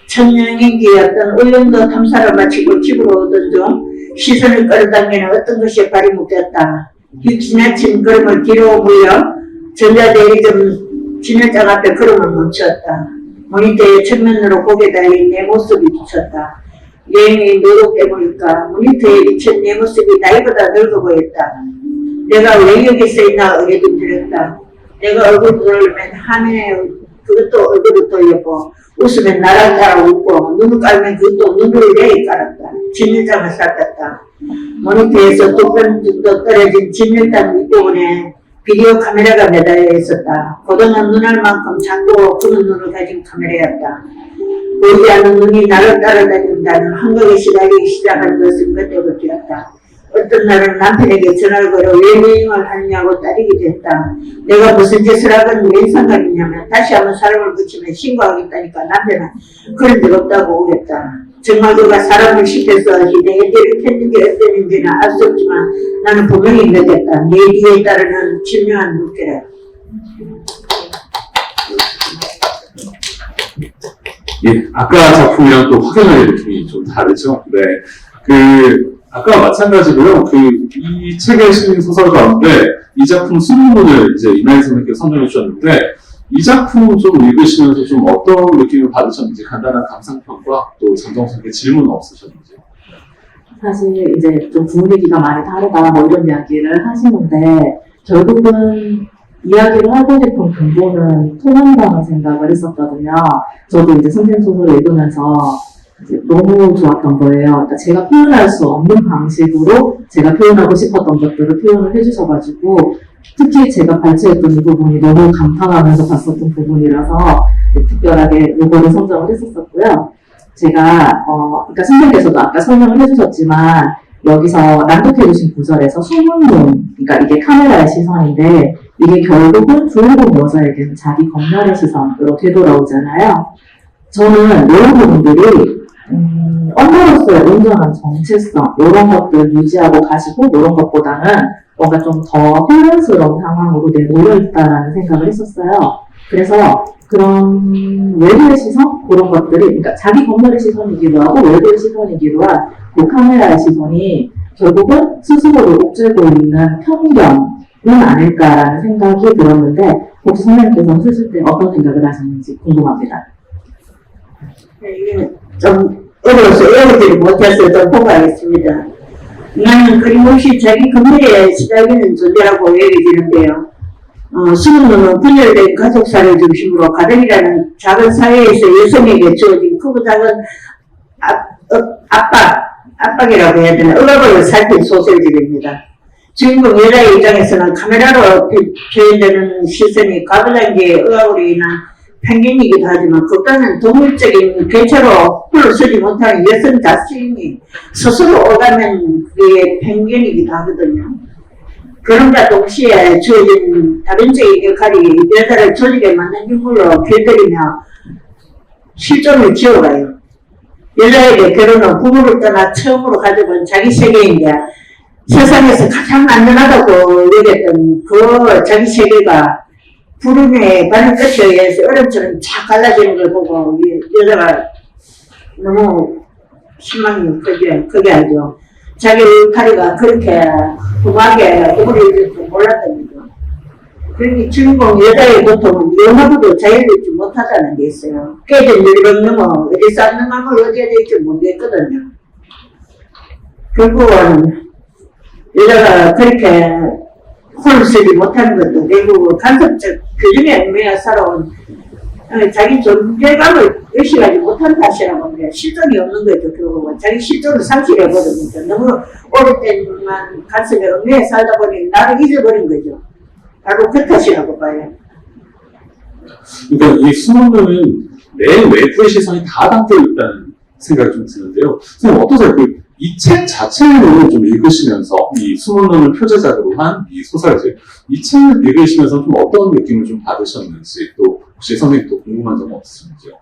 S2: 천년인기였던 울릉도 탐사를 마치고 집으로 오던 중 시선을 끌어당기는 어떤 것이 발이 묶였다. 이 지나친 걸음을 뒤로 물려 전자대리점 진열장 앞에 걸음을 멈추었다. 모니터의 측면으로 고개 달린 내 모습이 비쳤다. 여행이 노릇해 보니까 모니터에 비친 내 모습이 나이보다 늙어 보였다. 내가 왜 여기 써있나 어리둥 들었다. 내가 얼굴 돌리면 화면에 그것도 얼굴을 돌렸고 웃으면 나랑 따라 웃고 눈을 깔면 그것도 눈을 내리 깔았다. 진열장을 닦았다. 모니터에서 두 편 정도 떨어진 진열장 윗부분에 비디오 카메라가 매달려 있었다. 고등한 눈알만큼 작고 푸른 눈을 가진 카메라였다. 보이지 않는 눈이 나를 따라다닌다는 한국에 시달리기 시작한 것은 그때부터였다. 어떤 날은 남편에게 전화를 걸어 왜 여행을 하느냐고 따리기도 했다. 내가 무슨 짓을 하건 왜 상관이냐면 다시 한번 사람을 붙이면 신고하겠다니까 남편은 그런 적 없다고 오랬다. 정말 그가 사람을 시켜서 희생에 대립했는지 어땠는지는 알 수 없지만 나는 분명히 느꼈다. 내 뒤에 따르는 절묘한 무게라.
S1: 예, 아까 작품이랑 또 확연하게 느낌이 좀 다르죠. 네, 아까 마찬가지로요. 이 책의 실린 소설 가운데 이 작품 수능문을 이제 이나희 선생님께서 선정해 주셨는데 이 작품 좀 읽으시면서 좀 어떤 느낌을 받으셨는지 간단한 감상평과 또 장정 선생님께 질문 없으셨는지.
S3: 사실 이제 좀 분위기가 많이 다르다 뭐 이런 이야기를 하시는데 결국은 이야기를 하고 싶은 근본은 통한다는 생각을 했었거든요. 저도 이제 선생님 소설을 읽으면서 이제 너무 좋았던 거예요. 그러니까 제가 표현할 수 없는 방식으로 제가 표현하고 싶었던 것들을 표현을 해주셔가지고 특히 제가 발췌했던 이 부분이 너무 감탄하면서 봤었던 부분이라서 특별하게 이거를 선정을 했었었고요. 제가 그러니까 선생님께서도 아까 설명을 해주셨지만 여기서 낭독해주신 구절에서 수문문, 그러니까 이게 카메라의 시선인데 이게 결국은 주인공 여자에게는 자기 검열의 시선으로 되돌아오잖아요. 저는 이런 부분들이 엄마로서의 온전한 정체성 이런 것들 유지하고 가시고 이런 것보다는 뭔가 좀 더 혼란스러운 상황으로 내몰려 있다라는 생각을 했었어요. 그래서 그런 외부의 시선 그런 것들이 그러니까 자기 검열의 시선이기도 하고 외부의 시선이기도 한 그 카메라의 시선이 결국은 스스로를 옥죄고 있는 편견은 아닐까라는 생각이 들었는데 혹시 선생님께서 쓰실 때 어떤 생각을 하셨는지 궁금합니다.
S2: 이게 좀 어려워서 외우지를 못해서 좀 보고하겠습니다. 나는 끊임없이 자기 검열에 시달리는 존재라고 얘기해주는데요. 수능은 분열된 가족사를 중심으로 가정이라는 작은 사회에서 여성에게 주어진 크고 작은 압박이라고 해야 되나, 억압을 살핀 소설집입니다. 주인공 여자의 입장에서는 카메라로 표현되는 시선이 가부장기의 억압으로 인한 편견이기도 하지만 그보다는 동물적인 괴체로 홀로 서지 못하는 여성 자신이 스스로 오가면 그게 편견이기도 하거든요. 그럼과 동시에 주어진 다른적인 역할이 여자를 조직에 맞는 인물로 길들이며 실존을 지어가요. 여자에게 결혼은 부모를 떠나 처음으로 가져본 자기 세계인데 세상에서 가장 안전하다고 여겼던 그 자기 세계가 구름의 바람 끝에 의해서 얼음처럼 쫙 갈라지는 걸 보고 여자가 너무 실망이 크게 하죠. 자기 울타리가 그렇게 험하게 오래 줄 몰랐던 거죠. 그러니 주인공 여자의 고통은 영화보다 자유를 줄 못하다는 게 있어요. 깨진 유리병 넘어 어디서 앉는 마음을 어디에 될지 모르겠거든요. 결국은 여자가 그렇게 홀을 쓰지 못하는 것도 결국 간섭적 규정에 얽매여 살아온 자기 존재감을 의식하지 못한 탓이라고 하면 실존이 없는 거죠. 결국은 자기 실존을 상실해버리니까 너무 오랫동안 간섭에 얽매여 살다 보니 나를 잊어버린 거죠. 바로 그 탓이라고 봐요.
S1: 그러니까 이 수능은 내 외부의 시선이 다 담겨 있다는 생각이 좀 드는데요. 선생님 어떠세요? 이 책 자체를 좀 읽으시면서 이 수능을 표제작으로 한 이 소설집 이 책을 읽으시면서 좀 어떤 느낌을 좀 받으셨는지 또 혹시 선생님 또 궁금한 점 없으신지요?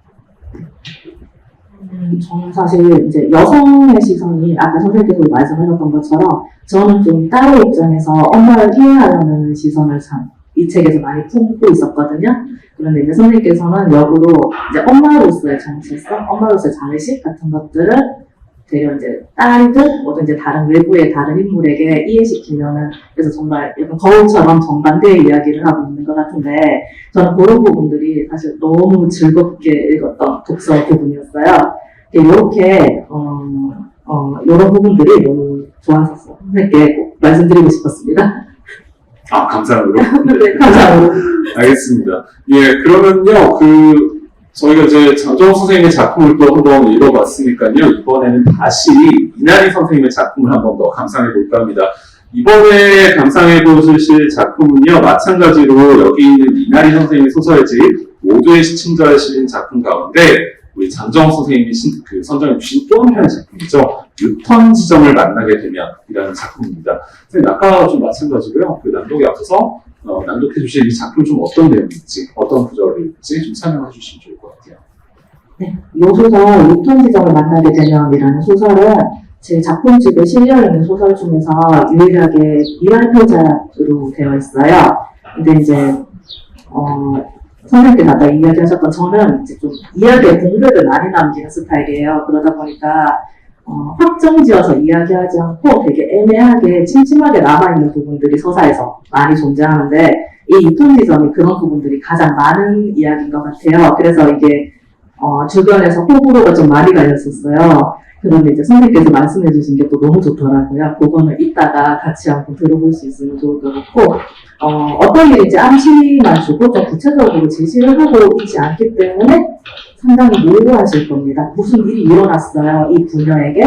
S3: 저는 사실 이제 여성의 시선이 아까 선생님께서 말씀하셨던 것처럼 저는 좀 딸의 입장에서 엄마를 이해하려는 시선을 참 이 책에서 많이 품고 있었거든요. 그런데 이제 선생님께서는 역으로 이제 엄마로서의 정체성, 엄마로서의 자의식 같은 것들을 되려 이제 딸이든 뭐든 이제 다른 외부의 다른 인물에게 이해시키려는 그래서 정말 약간 거울처럼 정반대의 이야기를 하고 있는 것 같은데 저는 그런 부분들이 사실 너무 즐겁게 읽었던 독서 부분이었어요. 이렇게 이런 부분들이 너무 좋았었어요. 선생님께 꼭 말씀드리고 싶었습니다.
S1: 아, 감사합니다.
S3: 네, 감사합니다.
S1: 알겠습니다. 예, 그러면요, 저희가 이제 장정욱 선생님의 작품을 또 한번 읽어봤으니까요, 이번에는 다시 이나리 선생님의 작품을 한번 더 감상해 볼까 합니다. 이번에 감상해 보실 작품은요, 마찬가지로 여기 있는 이나리 선생님의 소설집, 모두의 시침자에 실린 작품 가운데, 우리 장정욱 선생님이 선정해 주신 또 한 편의 작품이죠. 유턴 지점을 만나게 되면이라는 작품입니다. 선생님, 아까 좀 마찬가지로요, 낭독에 앞서서 낭독해 주신 이 작품 좀 어떤 내용인지, 어떤 구절인지 좀 설명해 주시면 좋을 것 같아요.
S3: 이 소설 유턴 지점을 만나게 되면이라는 소설은 제 작품집에 실려있는 소설 중에서 유일하게 이말표자로 되어 있어요. 근데 이제 선생님께서 아까 이야기하셨던 저는 이제 좀 이야기에 공백을 많이 남기는 스타일이에요. 그러다 보니까 확정지어서 이야기하지 않고 되게 애매하게 찜찜하게 남아있는 부분들이 서사에서 많이 존재하는데 이 유턴 지점이 그런 부분들이 가장 많은 이야기인 것 같아요. 그래서 이게 주변에서 호불호가 좀 많이 갈렸었어요. 그런데 이제 선생님께서 말씀해 주신 게 또 너무 좋더라고요. 그거는 이따가 같이 한번 들어볼 수 있으면 좋을 것 같고, 어떤 일인지 암시만 주고 좀 구체적으로 제시를 하고 있지 않기 때문에 상당히 모호하실 겁니다. 무슨 일이 일어났어요. 이 부녀에게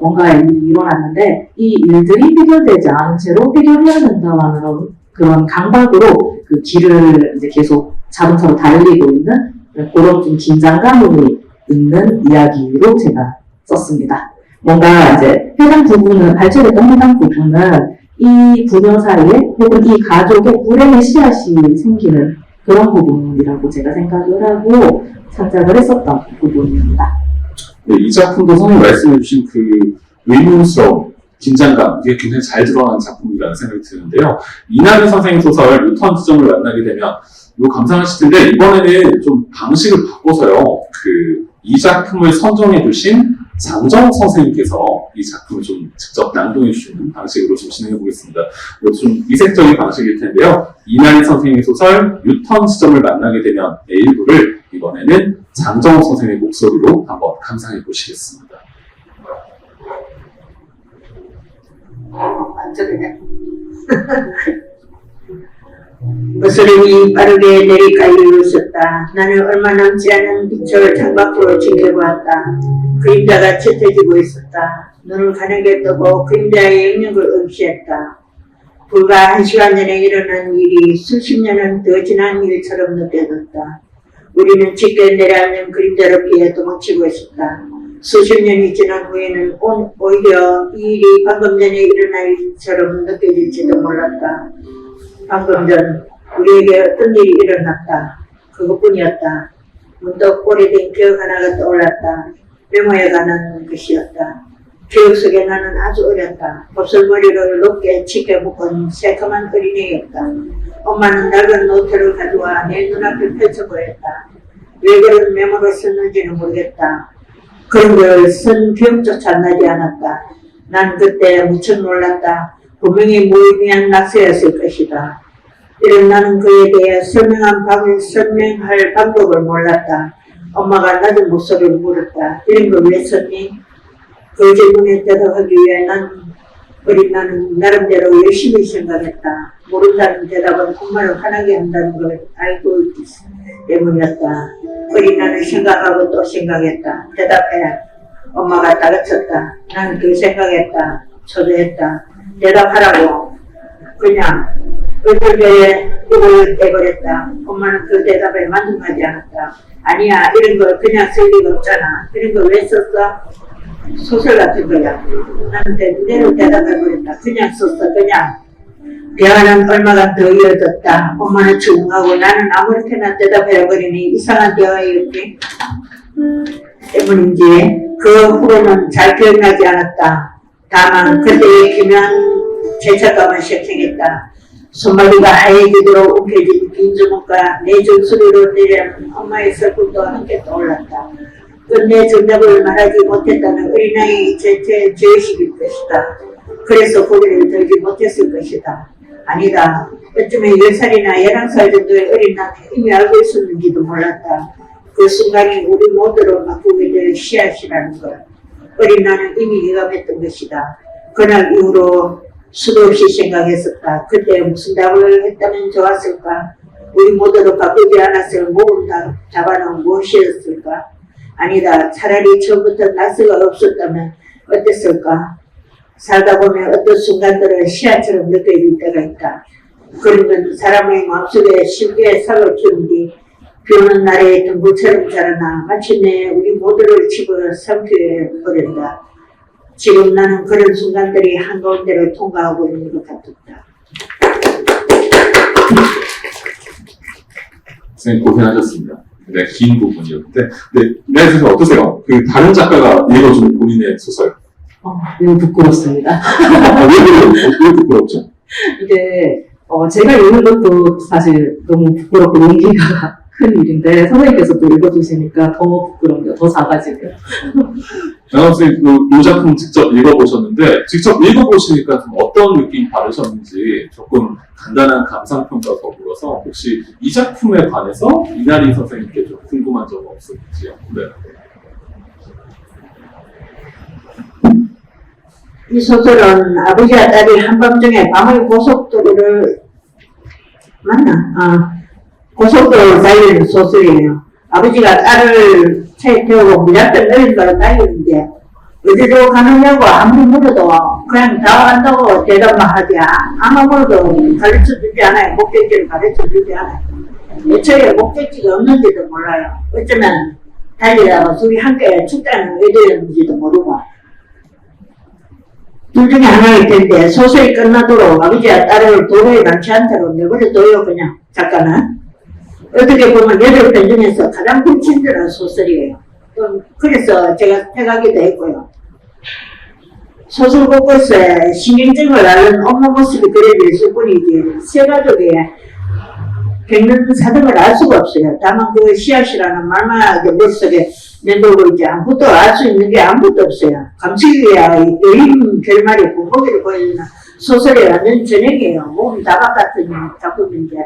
S3: 뭔가 일이 일어났는데 이 일들이 해결되지 않은 채로 해결해야 된다는 그런 강박으로 그 길을 이제 계속 자동차로 달리고 있는 그런 좀 긴장감이 있는 이야기로 제가 썼습니다. 뭔가 이제 해당 부분은, 발췌됐던 해당 부분은 이 부녀 사이에 혹은 이 가족의 불행의 씨앗이 생기는 그런 부분이라고 제가 생각을 하고 창작을 했었던 부분입니다.
S1: 네, 이 작품도 선생님 말씀해주신 그 의문스러움, 긴장감, 이게 굉장히 잘 드러난 작품이라는 생각이 드는데요. 이나리 선생님 소설 유턴 지점을 만나게 되면 이거 감상하실 텐데 이번에는 좀 방식을 바꿔서요. 이 작품을 선정해 주신 장정욱 선생님께서 이 작품을 좀 직접 낭독해 주시는 방식으로 좀 진행해 보겠습니다. 이것도 좀 이색적인 방식일 텐데요. 이나리 선생님의 소설 유턴 지점을 만나게 되면 일부를 이번에는 장정욱 선생님의 목소리로 한번 감상해 보시겠습니다.
S2: 완전히 머스름이 빠르게 내리깔리고 있었다. 나는 얼마 남지 않은 빛을 창밖으로 지켜보았다. 그림자가 짙어지고 있었다. 눈을 가늘게 뜨고 그림자의 영역을 응시했다. 불과 1시간 전에 일어난 일이 수십 년은 더 지난 일처럼 느껴졌다. 우리는 짙게 내려앉는 그림자로 피해 도망치고 있었다. 수십 년이 지난 후에는 오히려 이 일이 방금 전에 일어난 일처럼 느껴질지도 몰랐다. 방금 전 우리에게 어떤 일이 일어났다. 그것뿐이었다. 문득 오래된 기억 하나가 떠올랐다. 메모에 관한 것이었다. 기억 속에 나는 아주 어렸다. 곱슬머리를 높게 짙게 묶은 새까만 어린애였다. 엄마는 낡은 노트를 가져와 내 눈앞에 펼쳐 보였다. 왜 그런 메모를 썼는지는 모르겠다. 그런 걸 쓴 기억조차 나지 않았다. 난 그때 무척 놀랐다. 분명히 무의미한 낙서였을 것이다. 이런 나는 그에 대해 설명할 방법을 몰랐다. 엄마가 낮은 목소리로 물었다. 이런 걸 왜 썼니? 그 질문에 대답하기 위해 어린 나는 나름대로 열심히 생각했다. 모른다는 대답은 엄마를 화나게 한다는 걸 알고 있기 때문이었다. 어린 나는 생각하고 또 생각했다. 대답해. 엄마가 따라쳤다. 나는 그 생각했다. 초조했다. 대답하라고. 그냥 얼굴에 입을 떼버렸다. 엄마는 그 대답에 만족하지 않았다. 아니야, 이런 걸 그냥 쓸 리가 없잖아. 이런 걸 왜 썼어? 소설 같은 거야. 나는 그대로 대답해버렸다. 그냥 썼어, 그냥. 대화는 얼마간 더 이어졌다. 엄마는 죽음하고 나는 아무렇게나 대답해버리니 이상한 대화였지. 때문인지 그 후로는 잘 기억나지 않았다. 다만 그때의 기묘한 죄책감을 실행했다. 손머리가 하얘지도록 움켜진 빈 주먹과 내 정수리로 내려는 엄마의 슬픔도 함께 떠올랐다. 끝내 정답을 말하지 못했다는 어린아이의 죄의식일 것이다. 그래서 고개를 들지 못했을 것이다. 아니다. 어쩌면 10살이나 11살 정도의 어린 나는 이미 알고 있었는지도 몰랐다. 그 순간이 우리 모두를 바꾸게 될 씨앗이라는 걸. 어린 나는 이미 예감했던 것이다. 그날 이후로 수도 없이 생각했었다. 그때 무슨 답을 했다면 좋았을까? 우리 모두를 바꾸지 않았을 목을 잡아놓은 무엇이었을까? 아니다. 차라리 처음부터 낙서가 없었다면 어땠을까? 살다 보면 어떤 순간들은 씨앗처럼 느껴질 때가 있다. 그런 건 사람의 마음속에 쉽게 싹을 키운 뒤 비 오는 날에 둥글처럼 자라나 마침내 우리 모두를 집어삼켜버린다. 지금 나는 그런 순간들이 한가운데를 통과하고 있는 것 같았다.
S1: 선생님 고생하셨습니다. 굉장히 긴 부분이었는데, 네, 선생님 어떠세요? 그 다른 작가가 읽어준 본인의 소설.
S3: 이거 부끄럽습니다.
S1: 왜 부끄럽죠?
S3: 이게 제가 읽는 것도 사실 너무 부끄럽고 용기가 큰 일인데 선생님께서 또 읽어주시니까 더 부끄럽네요. 더 작아지네요.
S1: 장학 선생님, 이 작품 직접 읽어보셨는데, 직접 읽어보시니까 좀 어떤 느낌 받으셨는지 조금 간단한 감상평가 더불어서 혹시 이 작품에 관해서 이나리 선생님께 좀 궁금한 점 없으신지요? 네.
S2: 이 소설은 아버지와 딸이 한밤중에 밤의 고속도로를 고속도로를 달리는 소설이에요. 아버지가 딸을 차에 태우고 무작정 내린 걸로 달리는데 어디로 가느냐고 아무리 물어도 그냥 나간다고 대답만 하지 아무래도 가르쳐주지 않아요. 목적지를 가르쳐주지 않아요. 애초에 목적지가 없는지도 몰라요. 어쩌면 달리다가 둘이 함께 죽다는 의도였는지도 모르고 둘 중에 하나일 텐데 소설이 끝나도록 아버지와 딸을 도로에 방치한 채로 내버려둬요. 그냥 작가는 어떻게 보면 8편 중에서 가장 불친절한 소설이에요. 그래서 제가 택하기도 했고요. 소설 곳곳에 신경증을 앓는 엄마 모습이 그려져 있을 뿐이지 세 가족이 겪는 사정을 알 수가 없어요. 다만 그 씨앗이라는 말만 머릿속에 맴돌고 있지 아무것도 알 수 있는 게 아무것도 없어요. 감추기야 여인 결말이 본보기를 보여주는 소설이 완전 전형이에요. 몸 다박 같은 작품인데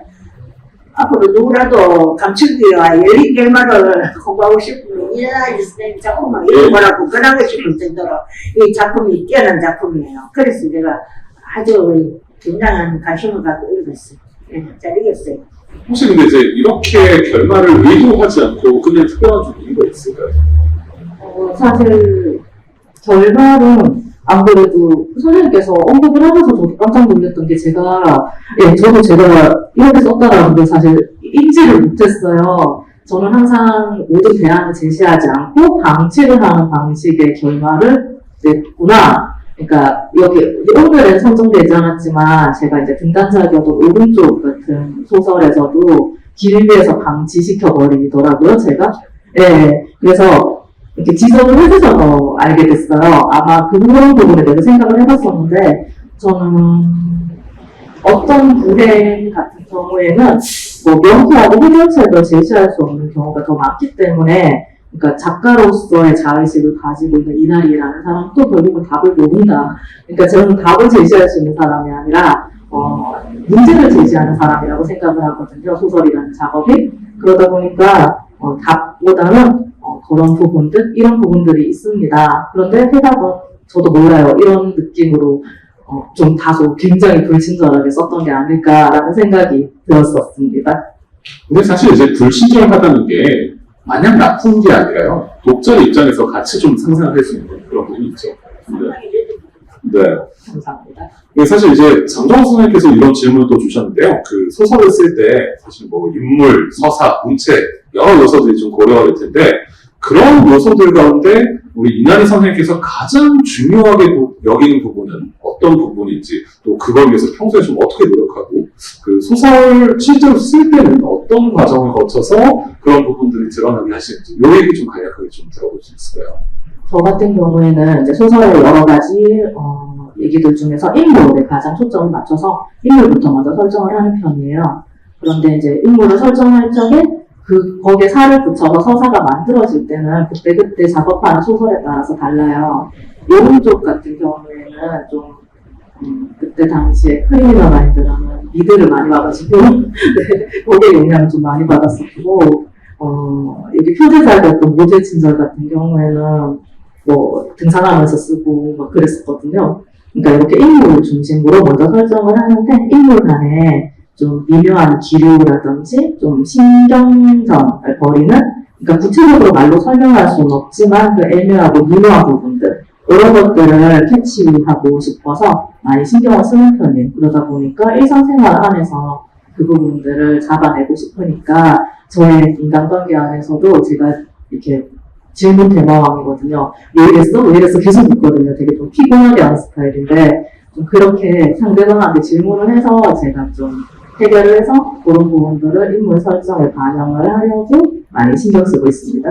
S2: 앞으로 누구라도 감추기와 여인 결말을 공부하고 싶으면 이나리 선생님 작품을 읽어보라고 권하고 싶은 정도로 이 작품이 뛰어난 작품이에요. 그래서 제가 아주 굉장한 관심을 갖고 읽었어요. 잘 읽었어요.
S1: 혹시 근데 이제 이렇게 결말을 의도하지 않고 끝낸 특별한 이유가 있을까요?
S3: 사실 결말은 안 그래도 선생님께서 언급을 하면서 저도 깜짝 놀랐던 게 제가 이렇게 썼다라는 걸 사실 인지를 못했어요. 저는 항상 모든 대안을 제시하지 않고 방치를 하는 방식의 결말을 냈구나. 그러니까 여기 오늘은 선정되지 않았지만 제가 이제 등단자격으로 오른쪽 같은 소설에서도 길비에서 방치시켜 버리더라고요. 제가 그래서 이렇게 지적을 해주셔서 알게 됐어요. 아마 그런 부분에 대해서 생각을 해봤었는데 저는 어떤 불행 같은 경우에는 뭐 명쾌하고 해결책을 제시할 수 없는 경우가 더 많기 때문에 그러니까 작가로서의 자의식을 가지고 있는 이나리라는 사람도 결국은 답을 모른다. 그러니까 저는 답을 제시할 수 있는 사람이 아니라 문제를 제시하는 사람이라고 생각을 하거든요. 소설이라는 작업이. 그러다 보니까 답보다는 그런 부분들, 이런 부분들이 있습니다. 그런데 해답은 저도 몰라요. 이런 느낌으로 좀 다소 굉장히 불친절하게 썼던 게 아닐까라는 생각이 들었었습니다.
S1: 근데 사실 이제 불친절하다는 게 마냥 나쁜 게 아니라요. 독자 입장에서 같이 좀 상상할 수 있는 그런 부분이 있죠. 네.
S3: 감사합니다.
S1: 사실 이제 장정호 선생님께서 이런 질문을 또 주셨는데요. 그 소설을 쓸 때 사실 뭐 인물, 서사, 문체 여러 요소들이 좀 고려가 될 텐데 그런 요소들 가운데 우리 이나리 선생님께서 가장 중요하게 여기는 부분은 어떤 부분인지 또 그걸 위해서 평소에 좀 어떻게 노력하고 그 소설 실제로 쓸 때는 어떤 과정을 거쳐서 그런 부분들이 드러나게 하시는지 이 얘기 좀 간략하게 좀 들어볼 수 있을까요?
S3: 저 같은 경우에는 이제 소설의 여러 가지 얘기들 중에서 인물에 가장 초점을 맞춰서 인물부터 먼저 설정을 하는 편이에요. 그런데 이제 인물을 설정할 적에 거기에 살을 붙여서 서사가 만들어질 때는 그때 작업하는 소설에 따라서 달라요. 오른쪽 같은 경우에는 좀 그때 당시에 크리미널 마인드라는 미드를 많이 봐가지고 거기에 영향을 좀 많이 받았었고 여기 표제작이었던 모제 친절 같은 경우에는 뭐 등산하면서 쓰고 막 그랬었거든요. 그러니까 이렇게 인물을 중심으로 먼저 설정을 하는데 인물 간에 좀 미묘한 기류라든지 좀 신경전을 벌이는 그러니까 구체적으로 말로 설명할 수는 없지만 그 애매하고 미묘한 부분들 이런 것들을 캐치하고 싶어서 많이 신경을 쓰는 편이에요. 그러다 보니까 일상생활 안에서 그 부분들을 잡아내고 싶으니까 저의 인간관계 안에서도 제가 이렇게 질문 대마왕이거든요. 왜 이랬어? 왜 이랬어? 계속 묻거든요. 되게 좀 피곤하게 하는 스타일인데 좀 그렇게 상대방한테 질문을 해서 제가 좀 해결을 해서 그런 부분들을 인물 설정에 반영을 하려고 많이 신경 쓰고 있습니다.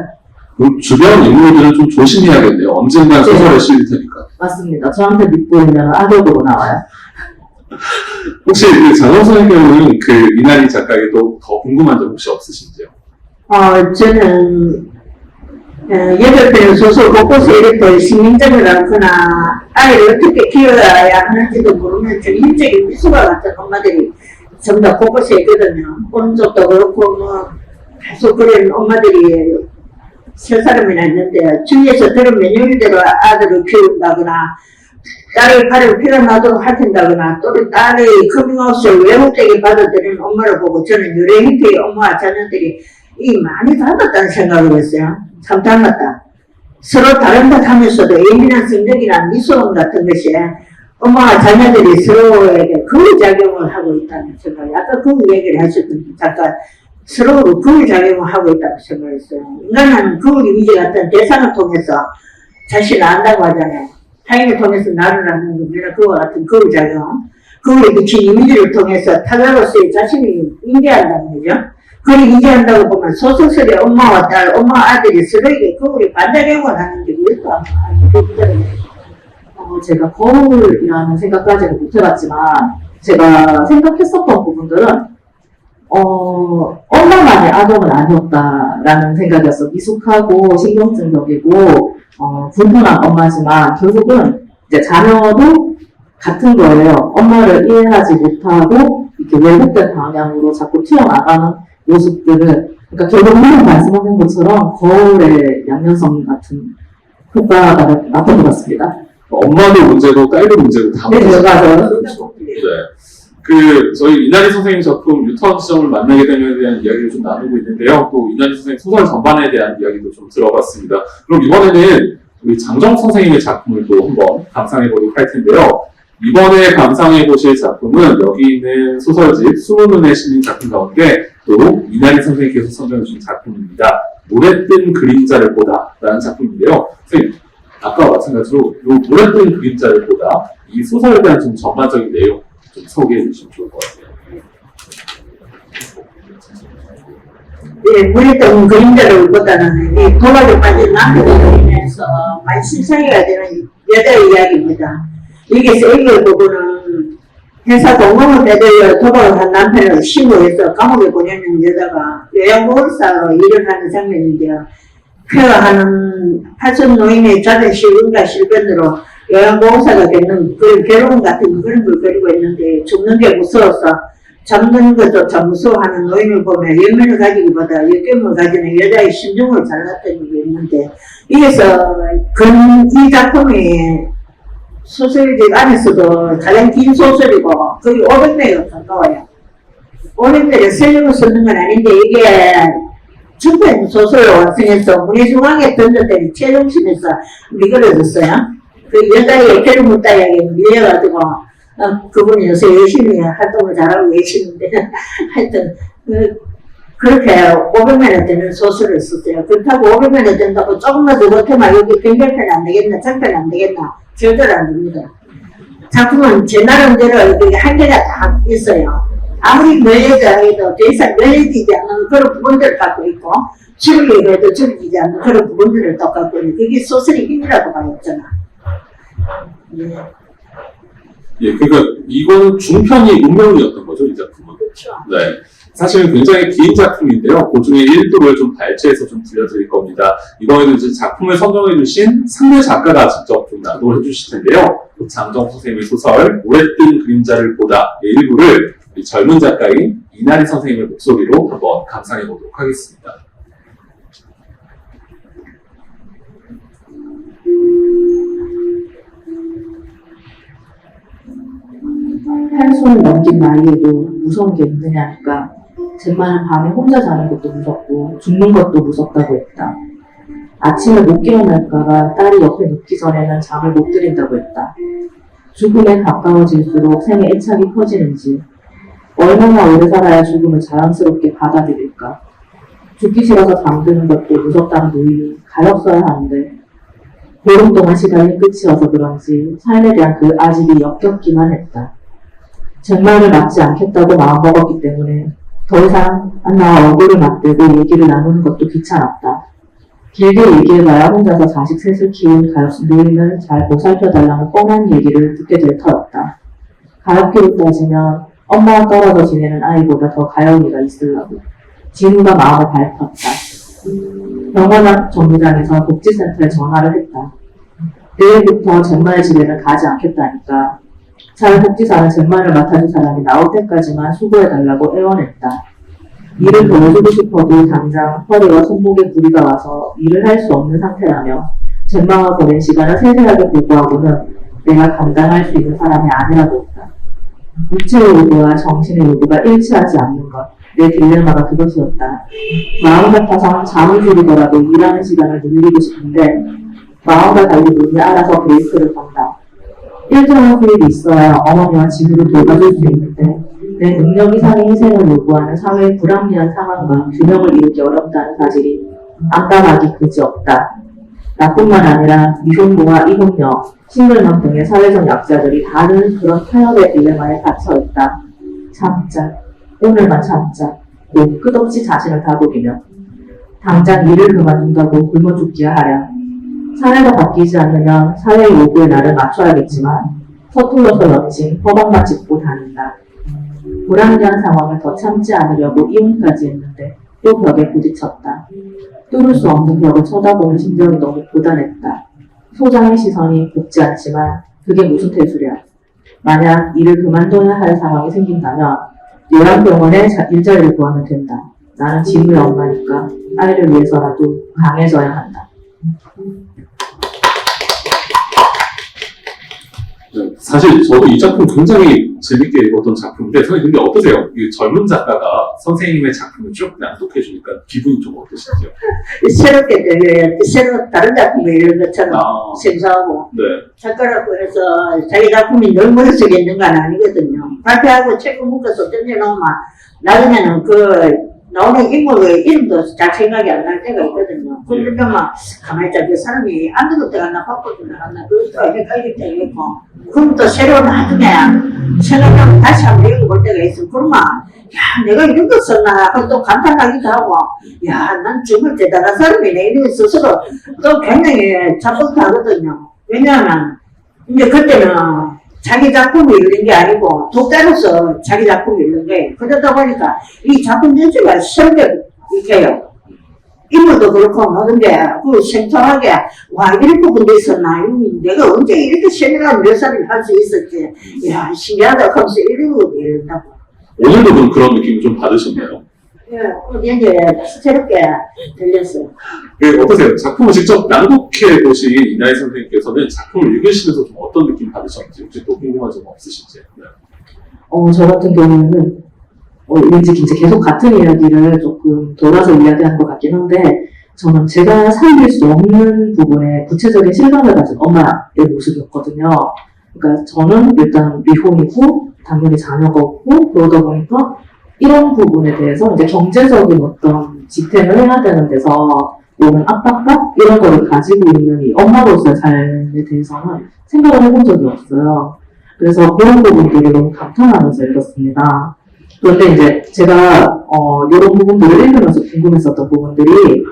S1: 그 주변 인물들은 좀 조심해야겠네요. 언젠간
S3: 네.
S1: 소설에 실릴 테니까.
S3: 맞습니다. 저한테 믿보이면 악역으로 나와요.
S1: 혹시 그 장원 선생님은 그 이난희 작가에게도 더 궁금한 점 혹시 없으신지요?
S2: 저는 8편 소설 곳곳에 이렇게 시민점을 않거나 아이를 어떻게 키워야 하는지도 모르는 좀 인적인 미숙아 같은 엄마들이 전부 다 곳곳에 있거든요. 오른쪽도 그렇고 계속 그런 엄마들이 세 사람이나 있는데 주위에서 들은 메뉴대로 아들을 키운다거나 딸의 팔을 피어나도록 하든다거나 또는 딸의 커밍아웃을 외국적인 받아들이는 엄마를 보고 저는 유레히트의 엄마와 자녀들이 많이 닮았다는 생각을 했어요. 참 닮았다. 서로 다른 듯 하면서도 예민한 성격이나 미소음 같은 것이 엄마와 자녀들이 서로에게 거울작용을 하고 있다는 생각. 아까 그 얘기를 하셨던 잠깐 서로 거울작용을 하고 있다고 생각했어요. 인간은 거울 이미지 같은 대상을 통해서 자신을 안다고 하잖아요. 타인을 통해서 나를 아는 겁니다. 그와 같은 거울작용. 거울에 비친 이미지를 통해서 타자로서의 자신을 인지한다는 거죠. 그걸 인지한다고 보면 소설속의 엄마와 딸, 엄마 아들이 서로에게 거울에 반작용을 하는 게 이것도
S3: 제가 거울이라는 생각까지는 못 해봤지만 제가 생각했었던 부분들은 엄마만의 악역은 아니었다라는 생각이었어. 미숙하고 신경증적이고 불편한 엄마지만 결국은 이제 자녀도 같은 거예요. 엄마를 이해하지 못하고 이렇게 왜곡된 방향으로 자꾸 튀어나가는 모습들을, 그러니까 결국 방금 말씀하신 것처럼 거울의 양면성 같은 효과가 나쁜 것 같습니다.
S1: 엄마도 문제고 딸도 문제고 다
S3: 네,
S1: 문제고.
S3: 맞아요.
S1: 네. 저희 이난희 선생님 작품 유턴 지점을 만나게 되면에 대한 이야기를 좀 나누고 있는데요. 또 이난희 선생님 소설 전반에 대한 이야기도 좀 들어봤습니다. 그럼 이번에는 우리 장정 선생님의 작품을 또 한번 감상해 보도록 할 텐데요. 이번에 감상해 보실 작품은 여기 있는 소설집 20눈에 실린 작품 가운데 또 이난희 선생님께서 선정해 주신 작품입니다. 노래 뜬 그림자를 보다 라는 작품인데요. 선생님, 아까와 마찬가지로 이 노래 뜬 그림자를 보다 이 소설에 대한 좀 전반적인 내용 좀 소개해 주시면 좋을 것 같아요.
S2: 물에 떠온 그림자를 보다는 이 도박에 빠진 남편으로 인해서 많이 실상이가 되는 여자의 이야기입니다. 여기서 애기의 부분은 회사 공무원 빼돌려 도박을 한 남편을 신고해서 감옥에 보내는 여자가 요양보호사로 일을 하는 장면인데요. 쾌어하는 팔순 노인의 작은 실근과 실변으로 요양보호사가 되는 그런 괴로움 같은 그런 걸 그리고 있는데 죽는 게 무서워서 잡는 것조차 무서워하는 노인을 보며 연면을 가지기보다 역경을 가지는 여자의 심정을 잘났다는 게 있는데 이래서 이 작품이 소설집 안에서도 가장 긴 소설이고 거의 500매가 가까워요. 500매를 쓰려고 쓰는 건 아닌데 이게 중편 소설로 완성해서 문예중앙에 던졌더니 최종심에서 미끄러졌어요. 그 여자의 괴로움 따위에 밀려가지고 그분이 요새 열심히 활동을 잘하고 계시는데 하여튼 그렇게 500매나 되는 소설을 썼어요. 그렇다고 500매나 된다고 조금만 더 못하면 여기 변경편 안 되겠나 장편 안 되겠나 절대로 안 됩니다. 작품은 제 나름대로 여기 한계가 딱 있어요. 아무리 멸려져 해도 더 이상 멸려지지 않는 그런 부분들을 갖고 있고 줄이려고 해도 줄이지 않는 그런 부분들을 또 갖고 있는 그게 소설의 힘이라고 봐야겠잖아. 네.
S1: 예, 그러니까 이거는 중편이 운명이었던 거죠, 이 작품은.
S2: 그렇죠.
S1: 네. 사실은 굉장히 긴 작품인데요. 그 중에 일부를 좀 발췌해서 좀 들려드릴 겁니다. 이번에는 이제 작품을 선정해주신 상대 작가가 직접 좀 낭독을 해주실 텐데요. 장정 선생님의 소설 오래 뜬 그림자를 보다의 일부를 우리 젊은 작가인 이난희 선생님의 목소리로 한번 감상해 보도록 하겠습니다.
S3: 한손을 넘긴 나이에도 무서운 게 있느냐니까 쟤만은 밤에 혼자 자는 것도 무섭고 죽는 것도 무섭다고 했다. 아침에 못 깨어날까봐 딸이 옆에 눕기 전에는 잠을 못 들인다고 했다. 죽음에 가까워질수록 생의 애착이 커지는지 얼마나 오래 살아야 죽음을 자연스럽게 받아들일까. 죽기 싫어서 잠드는 것도 무섭다는 노인이 가엾어야 하는데 보름 동안 시간이 끝이어서 그런지 삶에 대한 그 아집이 역겹기만 했다. 정말을 막지 않겠다고 마음먹었기 때문에 더 이상 안나와 얼굴을 맞대고 얘기를 나누는 것도 귀찮았다. 길게 얘기해봐야 혼자서 자식 셋을 키운 가엾은 노인을 잘 보살펴달라는 뻔한 얘기를 듣게 될 터였다. 가엾기로 따지면 엄마와 떨어져 지내는 아이보다 더 가여움이가 있으려고. 진우가 마음을 밝혔다. 병원 앞 정류장에서 복지센터에 전화를 했다. 내일부터 젠마의 집에는 가지 않겠다니까. 사회복지사는 젠마를 맡아줄 사람이 나올 때까지만 수고해달라고 애원했다. 일을 도와주고 싶어도 당장 허리와 손목에 무리가 와서 일을 할 수 없는 상태라며 젠마와 보낸 시간을 세세하게 보고하고는 내가 감당할 수 있는 사람이 아니라고 했다. 육체의 요구와 정신의 요구가 일치하지 않는 것, 내 딜레마가 그것이었다. 마음 같아선 잠을 줄이더라도 일하는 시간을 늘리고 싶은데 마음과 달리 눈이 알아서 브레이크를 건다. 일정한 수입이 있어야 어머니와 진우를 돌봐줄 수 있는데 내 능력 이상의 희생을 요구하는 사회의 불합리한 상황과 균형을 이루기 어렵다는 사실이 암담하기 그지없다. 나뿐만 아니라 미혼모와 이혼녀, 싱글맘 등의 사회적 약자들이 다른 그런 타협의 딜레마에 갇혀있다. 참자, 오늘만 참자, 꼭 끝없이 자신을 다독이며 당장 일을 그만둔다고 굶어 죽기야 하랴. 사회가 바뀌지 않으면 사회의 요구에 나를 맞춰야겠지만 서툴러서 런칭 허방만 짚고 다닌다. 불합리한 상황을 더 참지 않으려고 이혼까지 했는데 또 벽에 부딪혔다. 뚫을 수 없는 벽을 쳐다보는 심정이 너무 고단했다. 소장의 시선이 곱지 않지만 그게 무슨 태수랴. 만약 일을 그만둬야 할 상황이 생긴다면 요양병원에 일자리를 구하면 된다. 나는 진우의 엄마니까 아이를 위해서라도 강해져야 한다.
S1: 네, 사실 저도 이 작품 굉장히 재밌게 읽었던 작품인데 선생님 근데 어떠세요? 이 젊은 작가가 선생님의 작품을 쭉 낭독해 주니까 기분이 좀 어떠신지요?
S2: 새롭게 들려요. 새로 다른 작품을 이런 것처럼 생소하고
S1: 네.
S2: 작가라고 해서 자기 작품이 늘 머릿속에 있는 건 아니거든요. 발표하고 책을 묶어서 던져놓으면 나중에는 그 나오는 인물의 이름도 잘 생각이 안 날 때가 있거든요. 그러면 가만히 있자. 그 사람이 안 들을 때가 나 바꿔도 나갔나 그것도 헷갈릴 때가 있고 그럼 또 새로 나중에 생각하면 다시 한번 읽어볼 때가 있어. 그러면 야 내가 이런 거 썼나 하고 또 감탄하기도 하고 야 난 정말 대단한 사람이네 이런 스스로 또 굉장히 자뻑하거든요. 왜냐하면 이제 그때는 자기 작품을 읽는 게 아니고 독자로서 자기 작품을 읽는 거예요. 그러다 보니까 이 작품 전체가 생각이게요. 인물도 그렇고 모든 게 그 생소하게 와 이런 부분도 있었나 내가 언제 이렇게 세밀한 묘사를 할 수 있었지 야 신기하다 하면서 이러고 읽는다고.
S1: 오늘도 그럼 그런 느낌 좀 받으셨나요?
S2: 예, 이제 새롭게 들렸어요.
S1: 그 어떠세요? 작품을 직접 낭독해 보신 이나희 선생님께서는 작품을 읽으시면서 좀 어떤 느낌 받으셨는지 혹시 또 궁금한 점 없으신지? 네.
S3: 저 같은 경우에는 왠지 이제 계속 같은 이야기를 조금 돌아서 이야기하는 것 같긴 한데 저는 제가 살릴 수 없는 부분에 구체적인 실감을 가진 엄마의 모습이었거든요. 그러니까 저는 일단 미혼이고 당연히 자녀가 없고 그러다 보니까 이런 부분에 대해서 이제 경제적인 어떤 지탱을 해야 되는 데서 오는 압박감? 이런 거를 가지고 있는 이 엄마로서의 삶에 대해서는 생각을 해본 적이 없어요. 그래서 그런 부분들이 너무 감탄하면서 읽었습니다. 그런데 이제 제가 이런 부분들을 읽으면서 궁금했었던 부분들이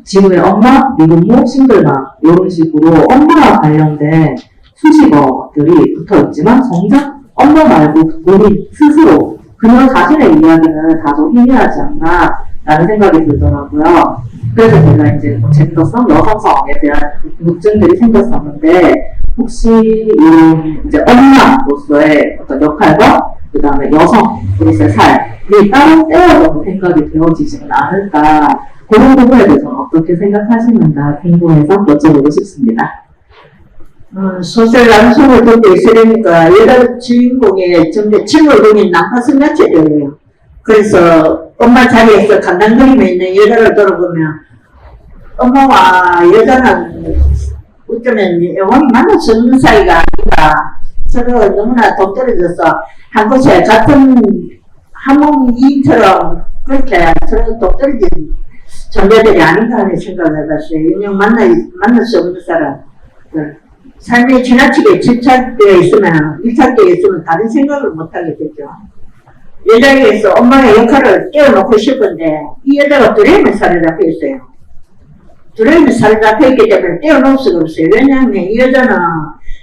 S3: 진우의 엄마, 미혼모, 싱글맘 이런 식으로 엄마와 관련된 수식어들이 붙어있지만 정작 엄마 말고 본인 스스로 그녀 자신의 이야기는 다소 희미하지 않나 라는 생각이 들더라고요. 그래서 제가 이제 젠더성, 여성성에 대한 궁금증들이 생겼었는데 혹시 이제 엄마로서의 어떤 역할과 그 다음에 여성으로서의 삶이 따로 떼어져서 생각이 되어지지는 않을까 그런 부분에 대해서는 어떻게 생각하시는가 궁금해서 여쭤보고 싶습니다.
S2: 소설 낭송을 듣고 있으려니까 여러 주인공의 전부 친구분이 난파선 같이 들려요. 그래서 엄마 자리에서 감당그림에 있는 여자를 돌아보면 엄마와 여자는 어쩌면 영원히 만날 수 없는 사이가 아닌가. 서로 너무나 동떨어져서 한 곳에 같은 함흥이처럼 그렇게 서로 동떨어진 존재들이 아닌가 하는 생각을 해봤어요. 영영 만날 수 없는 사람. 삶이 지나치게 집착되어 있으면, 밀착되어 있으면 다른 생각을 못하게 되죠. 여자에게서 엄마의 역할을 떼어놓고 싶은데 이 여자가 드레임에 살을 잡혀 있어요. 드레임에 살을 잡혀 있기 때문에 떼어놓을 수가 없어요. 왜냐하면 이 여자는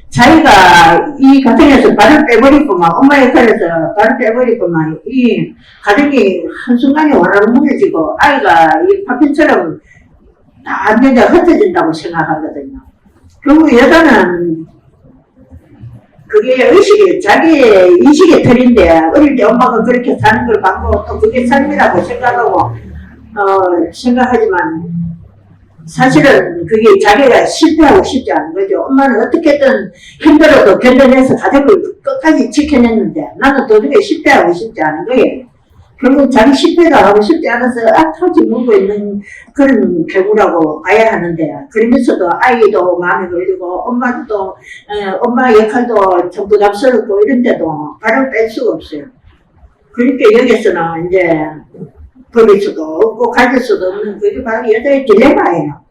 S2: 자기가 이 가정에서 발을 빼버리고만, 엄마 역할에서 발을 빼버리고만, 이 가정이 한순간에 와라로 무너지고, 아이가 이 파편처럼 다 완전히 흩어진다고 생각하거든요. 결국 여자는 그게 의식이, 자기의 인식의 틀인데, 어릴 때 엄마가 그렇게 사는 걸 봤고, 또 그게 삶이라고 생각하고, 생각하지만, 사실은 그게 자기가 실패하고 싶지 않은 거죠. 엄마는 어떻게든 힘들어도 견뎌내서 가족을 끝까지 지켜냈는데 나는 도저히 실패하고 싶지 않은 거예요. 결국 자기 실패도 하고 싶지 않아서 악하게 물고 있는 그런 배우라고 봐야 하는데, 그러면서도 아이도 마음에 걸리고 엄마도 또 엄마 역할도 좀 부담스럽고 이런데도 발을 뺄 수가 없어요. 그러니까 여기서는 이제 버릴 수도 없고 가질 수도 없는 그게 바로 여자의 딜레마예요.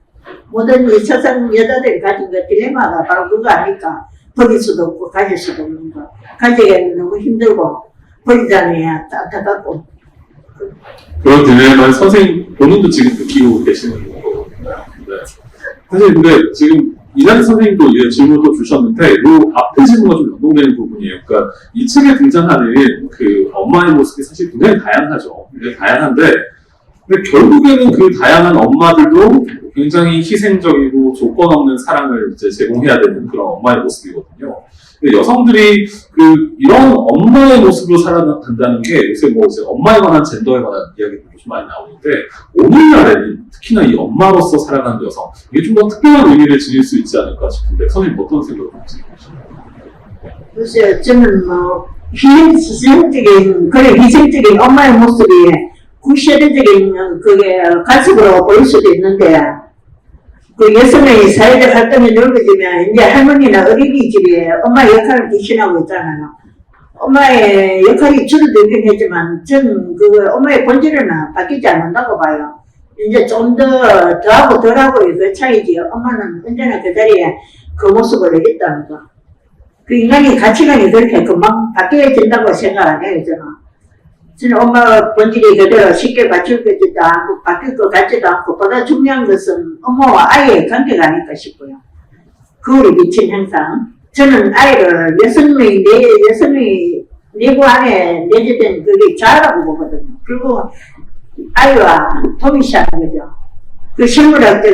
S2: 모든 이 세상 여자들이 가진 그 딜레마가 바로 그거 아닐까. 버릴 수도 없고 가질 수도 없는 거. 가지기에는 너무 힘들고 버리자니 안타깝고.
S1: 그런 딜레마는 선생님 본인도 지금 느끼고 계시는 거거든요. 네. 사실 근데 지금 이난 선생님도 이제 질문을 또 주셨는데, 이 앞에 질문과 좀 연동되는 부분이에요. 그러니까 이 책에 등장하는 그 엄마의 모습이 사실 굉장히 다양하죠. 굉장히 다양한데, 근데 결국에는 그 다양한 엄마들도 굉장히 희생적이고 조건 없는 사랑을 이제 제공해야 되는 그런 엄마의 모습이거든요. 근데 여성들이 이런 엄마의 모습으로 살아간다는 게 요새 뭐 이제 엄마에 관한 젠더에 관한 이야기들도 좀 많이 나오는데, 오늘날에는 특히나 이 엄마로서 살아가는 여성, 이게 좀 더 특별한 의미를 지닐 수 있지 않을까 싶은데, 선생님 어떤 생각을 가지고 계십니까?
S2: 글쎄요, 저는 뭐 희생적인, 그래 희생적인 엄마의 모습이 구시대적인 그게 가슴으로 보일 수도 있는데, 그 여성의 사회적 활동이 넓어지면 이제 할머니나 어린이집에 엄마 역할을 대신하고 있잖아요. 엄마의 역할이 줄어들긴 했지만 저는 그 엄마의 본질은 바뀌지 않는다고 봐요. 이제 좀 더하고 덜하고 그 차이지. 엄마는 언제나 그 자리에 그 모습으로 있다는 거. 그 인간의 가치관이 그렇게 금방 바뀌어진다고 생각 안 해요, 저는. 저는 엄마 본질이 그대로 쉽게 바뀔 것 같지도 않고 바뀔 것 같지도 않고, 보다 중요한 것은 엄마와 아이의 관계가 아닐까 싶어요. 거울에 비친 형상. 저는 아이를 여성의 내부 안에 내재된 그게 자아라고 보거든요. 그리고 아이와 동일시하는 거죠. 그 생물학적,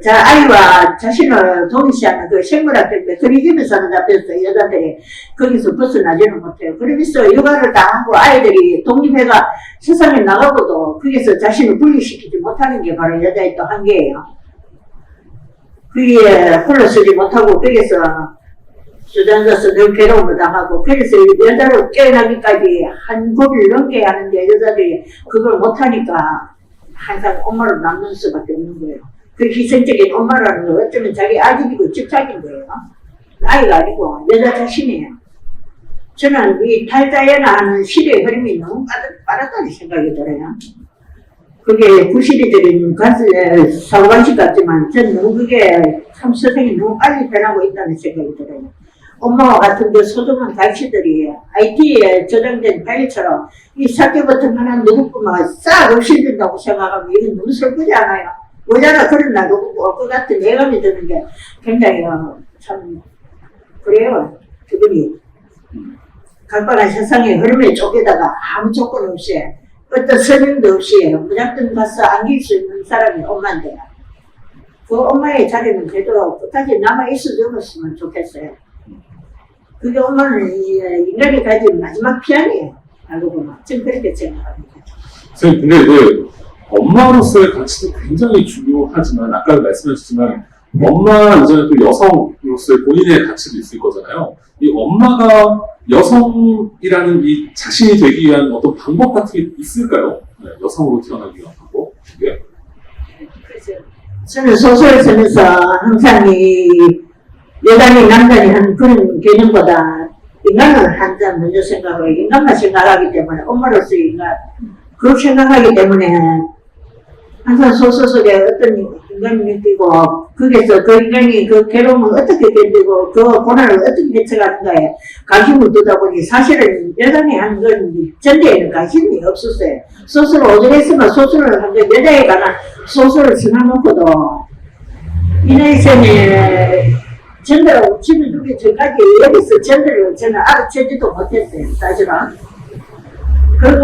S2: 아이와 자신을 동일시하는 그 생물학적 메커니즘에 사는 앞에서 여자들이 거기서 벗어나지는 못해요. 그러면서 육아를 다 하고 아이들이 독립해가 세상에 나가고도 거기서 자신을 분리시키지 못하는 게 바로 여자의 또 한계예요. 거기에 홀로 서지 못하고 거기서 주저앉아서 늘 괴로움을 당하고, 그래서 여자로 깨어나기까지 한 고비를 넘게 하는데 여자들이 그걸 못하니까 항상 엄마로 남는 수밖에 없는 거예요. 그 희생적인 엄마라는 건 어쩌면 자기 아집이고 집착인 거예요. 아이가 아니고 여자 자신이에요. 저는 이 탈자연화하는 시대의 흐름이 너무 빠르다는 생각이 들어요. 그게 구시대적인 사고방식 같지만 저는 너무 그게 참 세상이 너무 빨리 변하고 있다는 생각이 들어요. 엄마와 같은 그 소중한 가치들이 IT에 저장된 파일처럼 이 사태 버튼 하나 누구뿐만 싹 없애준다고 생각하면 이건 너무 슬프지 않아요? 모자라 그런 날 없고 그 같은 예감이 드는 게 굉장히 참 그래요. 그분이 각박한 세상의 흐름에 쫓기다가 아무 조건 없이 어떤 설명도 없이 무작정 가서 안길 수 있는 사람이 엄마인데, 그 엄마의 자리는 그래도 끝까지 남아있어 주었으면 좋겠어요. 그게 엄마는 인간이 가진 마지막 피안이에요. 알고 보면. 전 그렇게 생각합니다.
S1: 선생님, 근데 그 엄마로서의 가치도 굉장히 중요하지만, 아까 말씀하셨지만, 엄마 이전에 또 여성으로서의 본인의 가치도 있을 거잖아요. 이 엄마가 여성이라는 이 자신이 되기 위한 어떤 방법 같은 게 있을까요? 네, 여성으로 태어나기 위한 방법? 네.
S2: 저는 소설을 쓰면서 항상 이 여단이 남단이 하는 그런 개념보다 인간을 한잔 먼저 생각하고 인간만 생각하기 때문에, 엄마로서의 인간, 그렇게 생각하기 때문에 항상 소설 속에 어떤 인간이 느끼고, 거기서 그 인간이 그 괴로움을 어떻게 견디고, 그 고난을 어떻게 헤쳐가는가에 관심을 두다 보니 사실은 여당이 하는 건 전대에는 관심이 없었어요. 소설을 오죽했으면 소설을 한 건 여자에 관한 소설을 써놔놓고도, 이 나이쯤에 전대를 치는 중에 저까지 여기서 전대를 저는 알아채지도 못했어요, 사실은. 그리고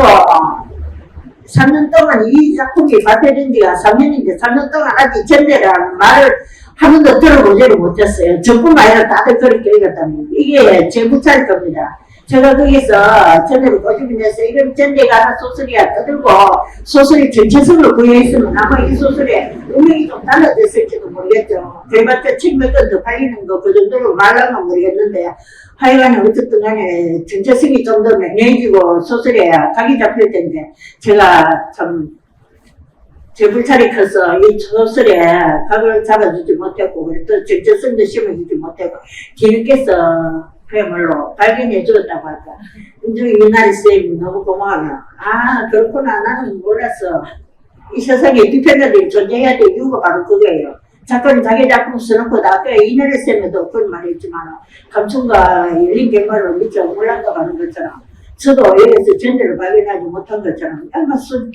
S2: 3년 동안 이 작품이 발표된 지가 3년인데 3년 동안 아직 전대라는 말을 한 번도 들어보지를 못했어요. 저뿐만 아니라 다들 그렇게 읽었다는 이게 제 무찰일 겁니다. 제가 거기서 전대를 꼬집어내서 이건 전대가 하나 소설이야 떠들고 소설이 전체성을 부여했으면 아마 이 소설에 운명이 좀 달라졌을지도 모르겠죠. 그래봤자 책 몇 권 더 팔리는 거 그 정도로 말라면 모르겠는데 하여간에 어쨌든 간에 전체성이 좀 더 맹해지고 소설에 각이 잡힐 텐데 제가 참 제 불찰이 커서 이 소설에 각을 잡아주지 못했고 또 전체성도 심어주지 못했고 뒤늦게서 그야말로 발견해 주었다고 할까. 인중이 유나리 쌤이 너무 고마워요. 아 그렇구나 나는 몰랐어. 이 세상에 비평가들이 존재해야 될 이유가 바로 그거예요. 작가는 자기 작품 써놓고 아까 이나리 쌤에도 그런 말 했지만 감춘과 열린 결말을 미처 몰랐다고 것처럼 저도 여기서 전제를 발견하지 못한 것처럼 아마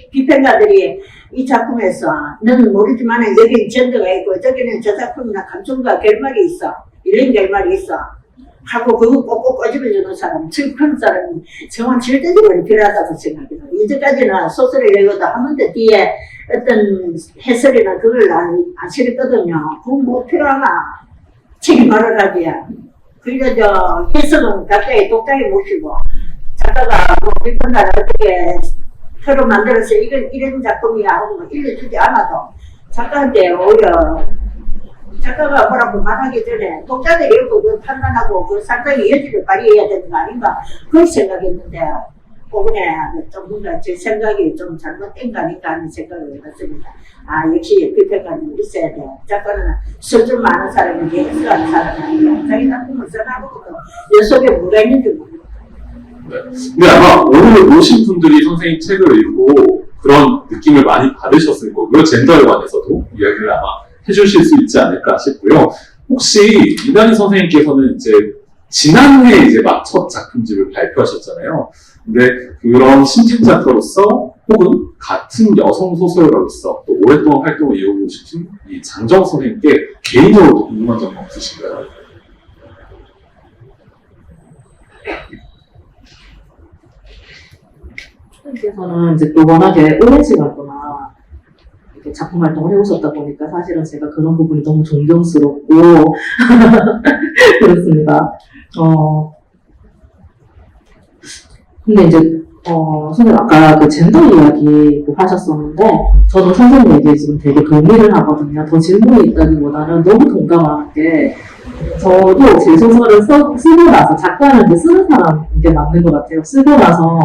S2: 비평가들이 이 작품에서 너는 모르지만 여기는 전제가 있고 저기는 저 작품이나 감춘과 결말이 있어. 열린 결말이 있어. 하고 그거 꼭꼭 꼬집어주는 사람, 그런 사람이 정말 절대적으로 필요하다고 생각해요. 이제까지는 소설을 읽어도 한 번도 뒤에 어떤 해설이나 그걸 안 실었거든요. 그건 뭐 필요하나? 책이 말을 하지야. 그러니까 해석은 각자의 독자에 모시고 작가가 뭐 비판을 어떻게 새로 만들어서 이런 작품이야 하고 뭐 읽어주지 않아도 작가한테 오히려 작가가 뭐라고 말하기 전에 독자들이 읽고 그 판단하고 그 상당히 여지를 발휘해야 되는 거 아닌가 그런 생각했는데 이번에 좀 뭔가 제 생각이 좀 잘못된 거 아닌가 하는 생각을 해봤습니다. 아 역시 비평가는 있어야 돼. 작가는 쓸 줄 많은 사람이 예술하는 사람이 아니야. 자기 작품을 써나보고도 여 속에 뭐가 있는지 모르겠어요.
S1: 네. 근데 아마 오늘 오신 분들이 선생님 책을 읽고 그런 느낌을 많이 받으셨을 거고요. 젠더에 관해서도 이야기를 아마 해주실 수 있지 않을까 싶고요. 혹시 이난희 선생님께서는 이제 지난해 이제 막 첫 작품집을 발표하셨잖아요. 근데 그런 신진 작가로서 혹은 같은 여성 소설가로서 또 오랫동안 활동을 이어오고 싶은 이 장정 선생님께 개인적으로 궁금한 점 없으신가요?
S3: 선생님께서는 이제 또 워낙에 오랜 시간 동안 이렇게 작품 활동을 해오셨다 보니까 사실은 제가 그런 부분이 너무 존경스럽고 그렇습니다. 근데 이제 선생님 아까 그 젠더 이야기 하셨었는데 저도 선생님 얘기에 지금 되게 동의를 하거든요. 더 질문이 있다기보다는 너무 동감하는 게 저도 제 소설을 쓰고 나서 작가는 이제 쓰는 사람 이게 맞는 것 같아요. 쓰고 나서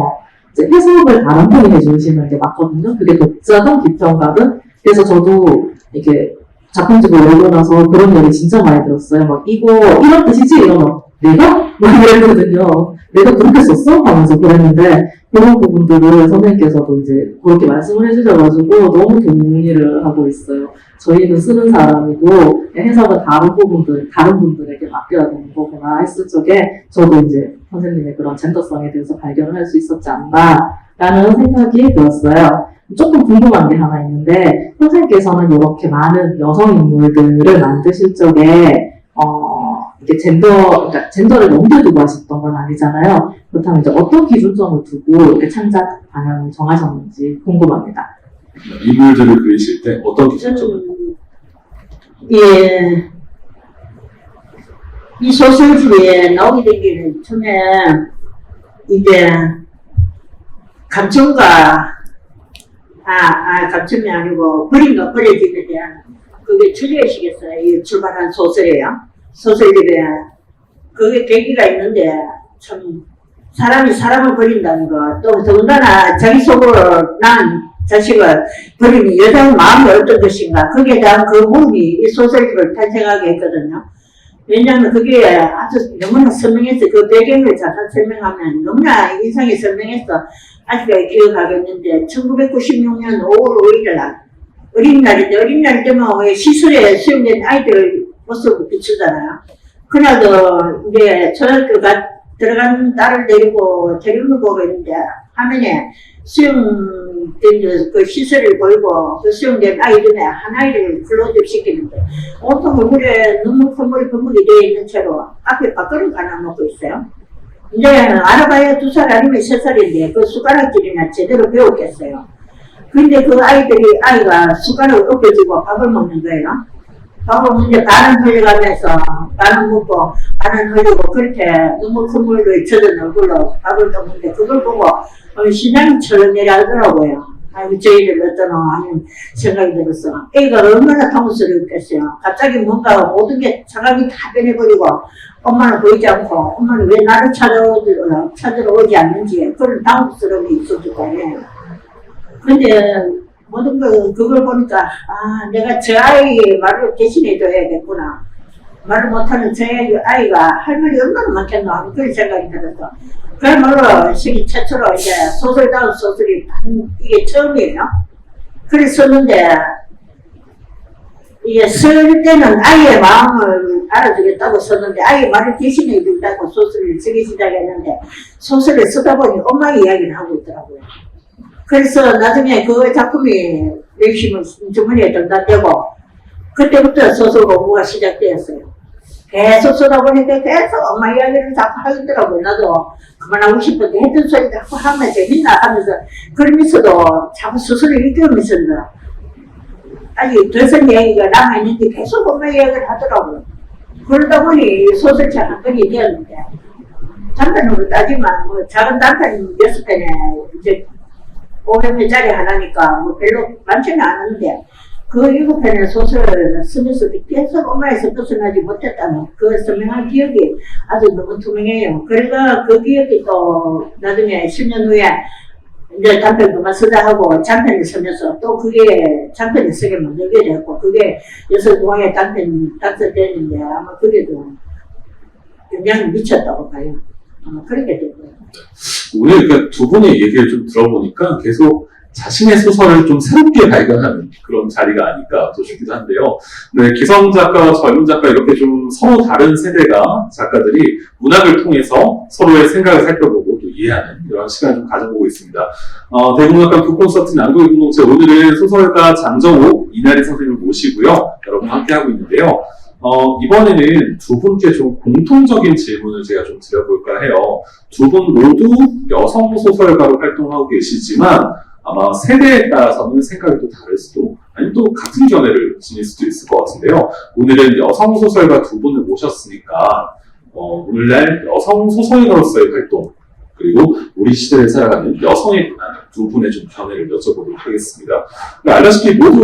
S3: 이제 해석을 다른 분이 해주시는 게 맞거든요. 그게 독자든 비평가든. 그래서 저도 이렇게 작품집을 열고 나서 그런 얘기 진짜 많이 들었어요. 막 이거 이런 뜻이지? 이러면 내가? 막 이랬거든요. 내가 그렇게 썼어? 하면서 그랬는데 그런 부분들을 선생님께서도 이제 그렇게 말씀을 해주셔가지고 너무 동의를 하고 있어요. 저희는 쓰는 사람이고 해석은 다른 분들에게 맡겨야 되는 거구나 했을 적에 저도 이제 선생님의 그런 젠더성에 대해서 발견을 할 수 있었지 않나라는 생각이 들었어요. 조금 궁금한 게 하나 있는데 선생님께서는 이렇게 많은 여성 인물들을 만드실 적에 이게 그러니까 젠더를 넘겨두고 하셨던 건 아니잖아요. 그렇다면 이제 어떤 기준점을 두고 이렇게 창작 방향을 정하셨는지 궁금합니다.
S1: 인물들을 그리실 때 어떤 기준점을?
S2: 예, 이 소설집에 나오게 된 게 처음에 이제 감정과 감정이 아니고 버림과 버려짐에 대한 그게 주제의식에서 출발한 소설이에요. 소설집에 그게 계기가 있는데 참 사람이 사람을 버린다는 거 또 더군다나 자기 속으로 난 자식을 버리면 여자의 마음이 어떤 것인가 거기에 대한 그 부분이 이 소설집을 탄생하게 했거든요. 왜냐하면 그게 아주 너무나 선명해서 그 배경을 잠깐 설명하면 너무나 인상이 선명해서 아직까지 기억하겠는데 1996년 5월 5일 날 어린날인데 어린날 되면 왜 시설에 수용된 아이들 모습을 비추잖아요. 그날도 이제 초등학교 들어간 딸을 데리고 보고 있는데 화면에 수용된 그 시설을 보이고 그 수용된 아이 중에 한 아이를 클로즈업 시키는데 온통 얼굴에 눈물 콧물이 범벅이 되어 있는 채로 앞에 밥그릇 하나 놓고 있어요. 이제 알아봐야 2살 아니면 3살인데 그 숟가락질이나 제대로 배웠겠어요. 근데 그 아이가 숟가락을 엎어지고 밥을 먹는 거예요. 밥을 먹는데 반은 흘려가면서 반은 먹고 반은 흘리고 그렇게 눈물 콧물로 젖은 얼굴로 밥을 먹는데 그걸 보고 신랑이 철렁내려 하더라고요. 아이고 저희를 어떠노 하는 생각이 들었어. 애가 얼마나 당황스러웠겠어요. 갑자기 뭔가 모든 게 생각이 다 변해버리고 엄마는 보이지 않고 엄마는 왜 나를 찾으러 오지 않는지 그런 당황스러움이 있었을 거예요. 근데 모든 그걸 보니까 아 내가 저 아이 말을 대신해 줘야겠구나. 말을 못하는 저 아이가 할 말이 얼마나 많겠노 하는 그런 생각이 들었어. 그야말로 세계 최초로 이제 소설다운 소설이 이게 처음이에요. 그래서 썼는데 이게 쓸 때는 아이의 마음을 알아주겠다고 썼는데 아이의 말을 대신해 준다고 소설을 쓰기 시작했는데 소설을 쓰다 보니 엄마 이야기를 하고 있더라고요. 그래서 나중에 그 작품이 맥심을 주머니에 던다되고 그때부터 소설 공부가 시작되었어요. 계속 쓰다 보니까 계속 엄마 이야기를 자꾸 하더라고요. 나도 그만하고 싶은데 했던 소리 자꾸 하면 재밌나 하면서 그러면서도 자꾸 스스로 읽으면서 아직 더 이상 이야기가 남아있는데 계속 엄마 이야기를 하더라고요. 그러다 보니 소설책 한 권이 되었는데 단편으로 따지면 뭐 작은 단편 6편에 이제 500회짜리 하나니까 뭐 별로 많지는 않은데 그 7편의 소설을 쓰면서 계속 엄마에서 벗어나지 못했다는 그 선명한 기억이 아주 너무 투명해요. 그러니까 그 기억이 또 나중에 10년 후에 이제 단편 그만 쓰자 하고 장편을 쓰면서 또 그게 장편을 쓰게 만들게 됐고 그게 여성공학의 단편 작성됐는데 아마 그게도 영향이 미쳤다고 봐요. 아마 그렇게 된 거예요.
S1: 오늘 그러니까 두 분의 얘기를 좀 들어보니까 계속 자신의 소설을 좀 새롭게 발견하는 그런 자리가 아닐까 또 싶기도 한데요. 네, 기성 작가와 젊은 작가 이렇게 좀 서로 다른 세대가 작가들이 문학을 통해서 서로의 생각을 살펴보고 또 이해하는 이런 시간을 좀 가져보고 있습니다. 대국문학관 북콘서트 남도의 공동체 오늘은 소설가 장정옥, 이나리 선생님을 모시고요. 여러분 함께하고 있는데요. 이번에는 두 분께 좀 공통적인 질문을 제가 좀 드려볼까 해요. 두 분 모두 여성 소설가로 활동하고 계시지만 아마 세대에 따라서는 생각이 또 다를 수도 아니면 또 같은 견해를 지닐 수도 있을 것 같은데요. 오늘은 여성 소설가 두 분을 모셨으니까 오늘날 여성 소설가로서의 활동 그리고 우리 시대를 살아가는 여성에 관한 두 분의 좀 견해를 여쭤보도록 하겠습니다. 알다시피 모두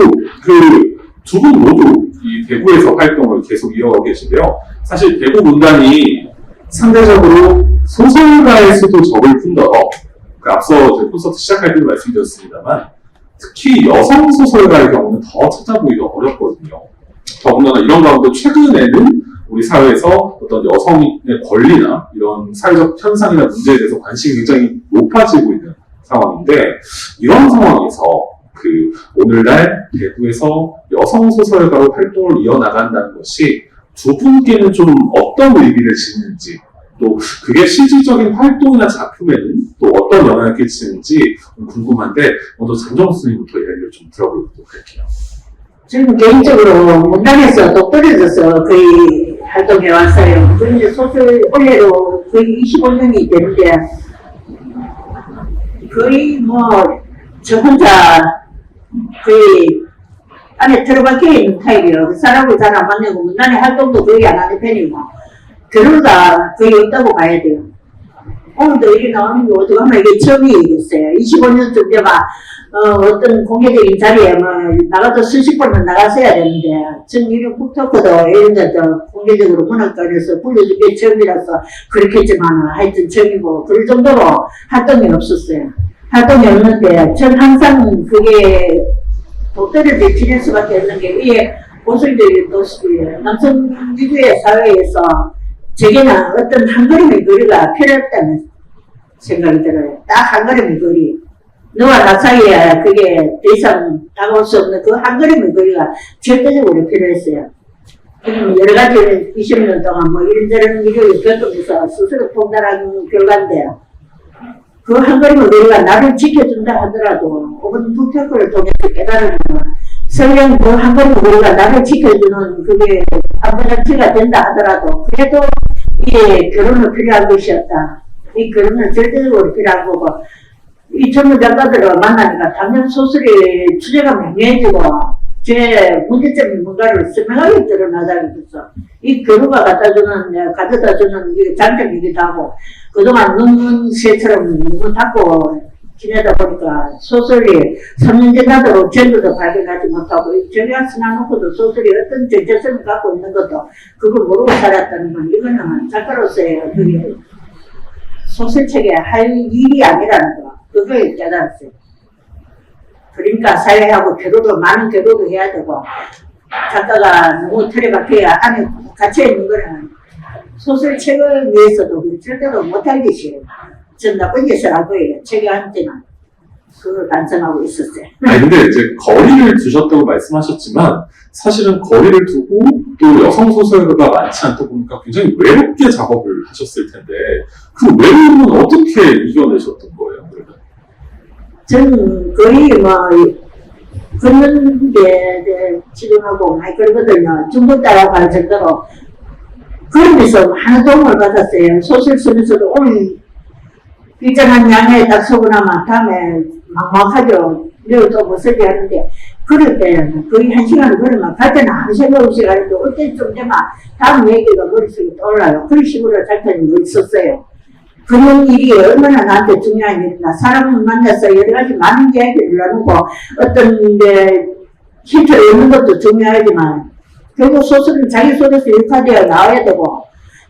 S1: 두 분 모두 이 대구에서 활동을 계속 이어가고 계신데요. 사실 대구 문단이 상대적으로 소설가의 수도 적을 뿐더러 앞서 저희 콘서트 시작할 때도 말씀드렸습니다만 특히 여성 소설가의 경우는 더 찾아보기가 어렵거든요. 더군다나 이런 가운데 최근에는 우리 사회에서 어떤 여성의 권리나 이런 사회적 현상이나 문제에 대해서 관심이 굉장히 높아지고 있는 상황인데 이런 상황에서 오늘날 대구에서 여성 소설가로 활동을 이어나간다는 것이 두 분께는 좀 어떤 의미를 지니는지 또 그게 실질적인 활동이나 작품에는 또 어떤 영향을 끼치는지 궁금한데 먼저 장정옥 선생님부터 이야기를 좀 들어보도록 할게요.
S2: 저는 개인적으로 문단에서 또 떨어져서 거의 활동해 왔어요. 그런데 소설 올해로 거의 25년이 되는데 거의 저 혼자 거의 안에 들어박혀 있는 타입이에요. 그 사람을 잘 안 만나고 문단의 활동도 거의 안 하는 편이고 결혼가 거의 없다고 봐야 돼요. 오늘도 이게 나오는 게 어떻게 하면 이게 처음이겠어요. 25년쯤 되면 어떤 공개적인 자리에 나가도 수십 번은 나갔어야 되는데 전유력 북토크도 이런 데도 공개적으로 문학관에서 불러준 게 처음이라서 그렇겠지만 하여튼 처음이고 그럴 정도로 활동이 없었어요. 활동이 없는데 전 항상 그게 도태를 지낼 수밖에 없는 게 위에 보수들이 또 남성 위주의 사회에서 제게는 어떤 한 걸음의 거리가 필요 없다는 생각이 들어요. 딱 한 걸음의 거리. 너와 나 사이에 그게 더 이상 다가올 수 없는 그 한 걸음의 거리가 절대적으로 필요했어요. 그럼 여러 가지 20년 동안 뭐 이런저런 일을 겪으면서 스스로 통달한 결과인데요. 그 한 걸음의 거리가 나를 지켜준다 하더라도 혹은 북평구를 통해서 깨달으면 설령 그 한 걸음의 거리가 나를 지켜주는 그게 안전장치가 된다 하더라도 그래도 이게 결혼은 필요한 것이었다. 이 결혼은 절대적으로 필요한 거고 이 전문 작가들을 만나니까 당연 소설이 주제가 명료해지고 제 문제점이 뭔가를 설명하게 드러나다고 했어. 이 결혼가 가져다 주는 이 장점이기도 하고 그동안 논문새처럼 너무 닫고 지내다 보니까 소설이 3년 지나도록 전부도 발견하지 못하고 저희가 지나놓고도 소설이 어떤 정체성을 갖고 있는 것도 그걸 모르고 살았다는 건 이거는 작가로서의 그게 소설책에 할 일이 아니라는 거 그걸 깨달았어요. 그러니까 사회하고 교류도 많은 교류도 해야 되고 작가가 너무 틀에 박혀야 안에 갇혀있는 거는 소설책을 위해서도 절대로 못할 짓이에요. 전 나쁜 짓을 할 거예요. 책한테는 그걸 반성하고 있었어요.
S1: 아니 근데 이제 거리를 두셨다고 말씀하셨지만 사실은 거리를 두고 또 여성 소설가가 많지 않다 보니까 굉장히 외롭게 작업을 하셨을 텐데 그 외로움은 어떻게 이겨내셨던 거예요? 그러면?
S2: 저는 거의 뭐 걷는 게 지금하고 많이 그러거든요. 중국 따라갈 정도로 그러면서 많은 도움을 받았어요. 소설 쓰면서도 오늘 일정한 양에 딱 서고 나면 다음에 막막하죠. 그리고 또 못 쓰게 하는데 그럴 때는 거의 1시간을 걸으면 갈 때는 아무 생각 없이 가는데 올 때쯤 되면 다음 얘기가 머릿속에 떠올라요. 그런 식으로 작가님이 있었어요. 그런 일이 얼마나 나한테 중요한 일이나 사람을 만나서 여러 가지 많은 이야기를 나누고 어떤 데 힌트를 얻는 것도 중요하지만 결국 소설은 자기 속에서 육화되어 나와야 되고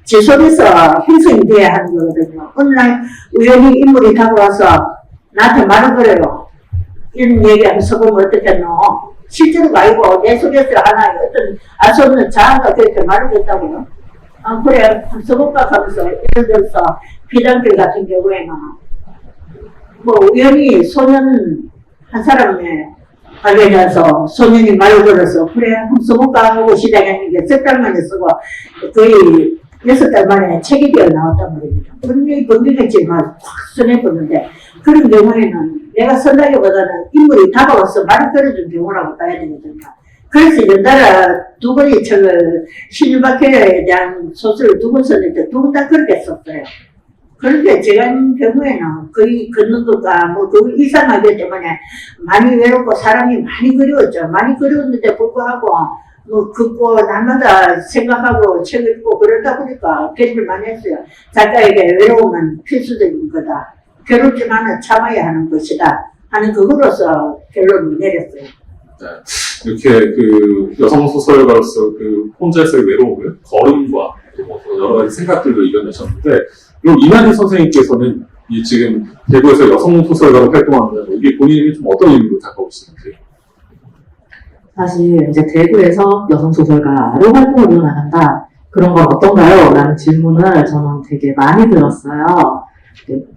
S2: 제 속에서 형성이 돼야 하는 거거든요. 어느 날 우연히 인물이 다가와서 나한테 말을 걸어요. 이런 얘기하면서 보면 어떻겠노? 실제로가 아니고 내 속에서 하나의 어떤 알 수 없는 자아가 그렇게 말을 했다고요. 아, 그래, 한번 써볼까 하면서 예를 들어서 피장길 같은 경우에는 뭐 우연히 소년 한 사람의 발견해서 소년이 말을 걸어서 그래, 한번 써볼까 하고 시작했는데 석 달 만에 쓰고 거의 6달 만에 책이 되어 나왔단 말입니다. 분명히 번개같이 막 확 써내보는데 그런 경우에는 내가 쓴다기보다는 인물이 다가와서 말을 걸어준 경우라고 봐야 되거든요. 그래서 연달아 두 권의 책을 신유박해에 대한 소설을 두 권 썼는데 두 권 다 그렇게 썼어요. 그런데 제가 있는 경우에는 거의 걷는 것과 뭐 그 이상하기 때문에 많이 외롭고 사람이 많이 그리웠죠. 많이 그리웠는데 불구하고 뭐 걷고 날마다 생각하고 책을 읽고 그러다 보니까 결의를 많이 했어요. 작가에게 외로움은 필수적인 거다. 괴롭지만은 참아야 하는 것이다. 하는 그거로서 결론을 내렸어요.
S1: 네. 이렇게 그 여성 소설가로서 그 혼자서의 외로움을 걸음과 뭐 여러 가지 생각들로 이겨내셨는데 그럼 이만희 선생님께서는 이 지금 대구에서 여성 소설가로 활동하는 이게 본인이 좀 어떤 의미로 다가오시는지?
S3: 사실 이제 대구에서 여성 소설가로 활동을 나간다 그런 건 어떤가요? 라는 질문을 저는 되게 많이 들었어요.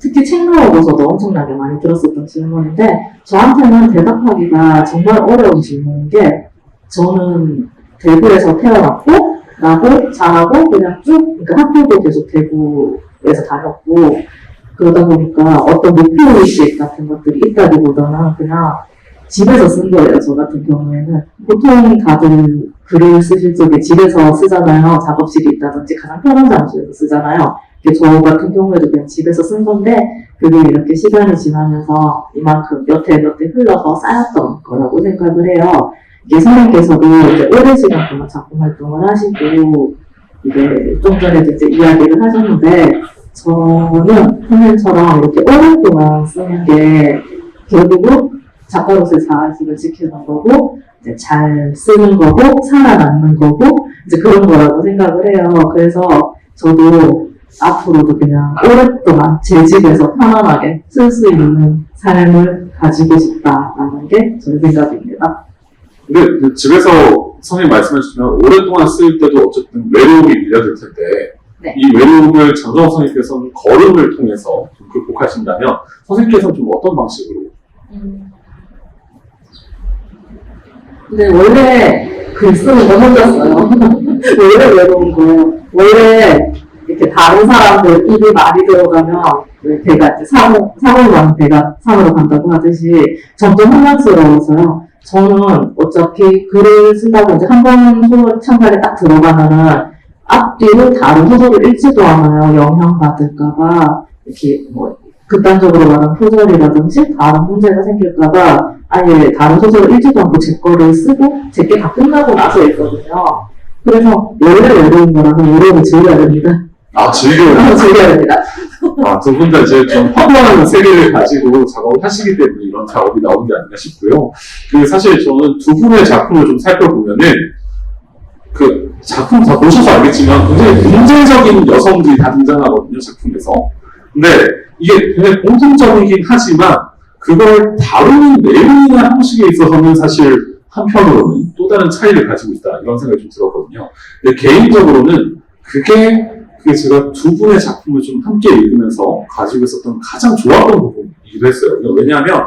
S3: 특히 책 나오고서도 엄청나게 많이 들었었던 질문인데 저한테는 대답하기가 정말 어려운 질문인 게 저는 대구에서 태어났고 나고 자라고 그냥 쭉 그러니까 학교도 계속 대구에서 다녔고 그러다 보니까 어떤 목표의식 같은 것들이 있다기보다는 그냥 집에서 쓴 거예요. 저 같은 경우에는 보통 다들 글을 쓰실 적에 집에서 쓰잖아요. 작업실이 있다든지 가장 편한 장소에서 쓰잖아요. 저 같은 경우에도 그냥 집에서 쓴 건데 그게 이렇게 시간이 지나면서 이만큼 몇 해 흘러서 쌓였던 거라고 생각을 해요. 이게 선생님께서도 이제 오랜 시간 동안 작품 활동을 하시고 이게 좀 전에도 이제 이야기를 하셨는데 저는 선생님처럼 이렇게 오랫동안 쓰는 게 결국은 작가로서의 자아식을 지키는 거고 이제 잘 쓰는 거고 살아남는 거고 이제 그런 거라고 생각을 해요. 그래서 저도 앞으로도 그냥 오랫동안 제 집에서 편안하게 쓸 수 있는 삶을 가지고 싶다라는 게 저의 생각입니다.
S1: 근데 그 집에서 선생님 말씀해 주시면 오랫동안 쓸 때도 어쨌든 외로움이 밀려들 텐데
S3: 네.
S1: 이 외로움을 장정호 선생님께서는 걸음을 통해서 좀 극복하신다면 선생님께서는 좀 어떤 방식으로
S3: 근데 원래 글쓰는 거 혼자써요. 원래 외로운 거예요. 원래 이렇게 다른 사람들 입이 많이 들어가면 왜 배가 이제 상으로 가면 배가 산으로 간다고 하듯이 점점 혼란스러워서요. 저는 어차피 글을 쓴다고 이제 한 번 소설 창작에 딱 들어가면은 앞뒤로 다른 소설을 읽지도 않아요. 영향받을까봐 이렇게 뭐 극단적으로 말하면 표절이라든지 다른 문제가 생길까봐 아예 다른 소설을 읽지도 않고 제 거를 쓰고 제 게 다 끝나고 나서 읽거든요. 그래서 원래 외로운 거라서 외로움을 즐겨야 됩니다.
S1: 아, 즐겨요.
S3: 즐겨야 됩니다.
S1: 아, 두 분 다 이제 좀 화려한 세계를 가지고 작업을 하시기 때문에 이런 작업이 나오는 게 아닌가 싶고요. 사실 저는 두 분의 작품을 좀 살펴보면은, 작품 다 보셔서 알겠지만 굉장히 문제적인 여성들이 다 등장하거든요, 작품에서. 근데 이게 굉장히 공통적이긴 하지만, 그걸 다루는 내용이나 형식에 있어서는 사실 한편으로는 또 다른 차이를 가지고 있다, 이런 생각이 좀 들었거든요. 근데 개인적으로는 그게 제가 두 분의 작품을 좀 함께 읽으면서 가지고 있었던 가장 좋았던 부분이기도 했어요. 왜냐하면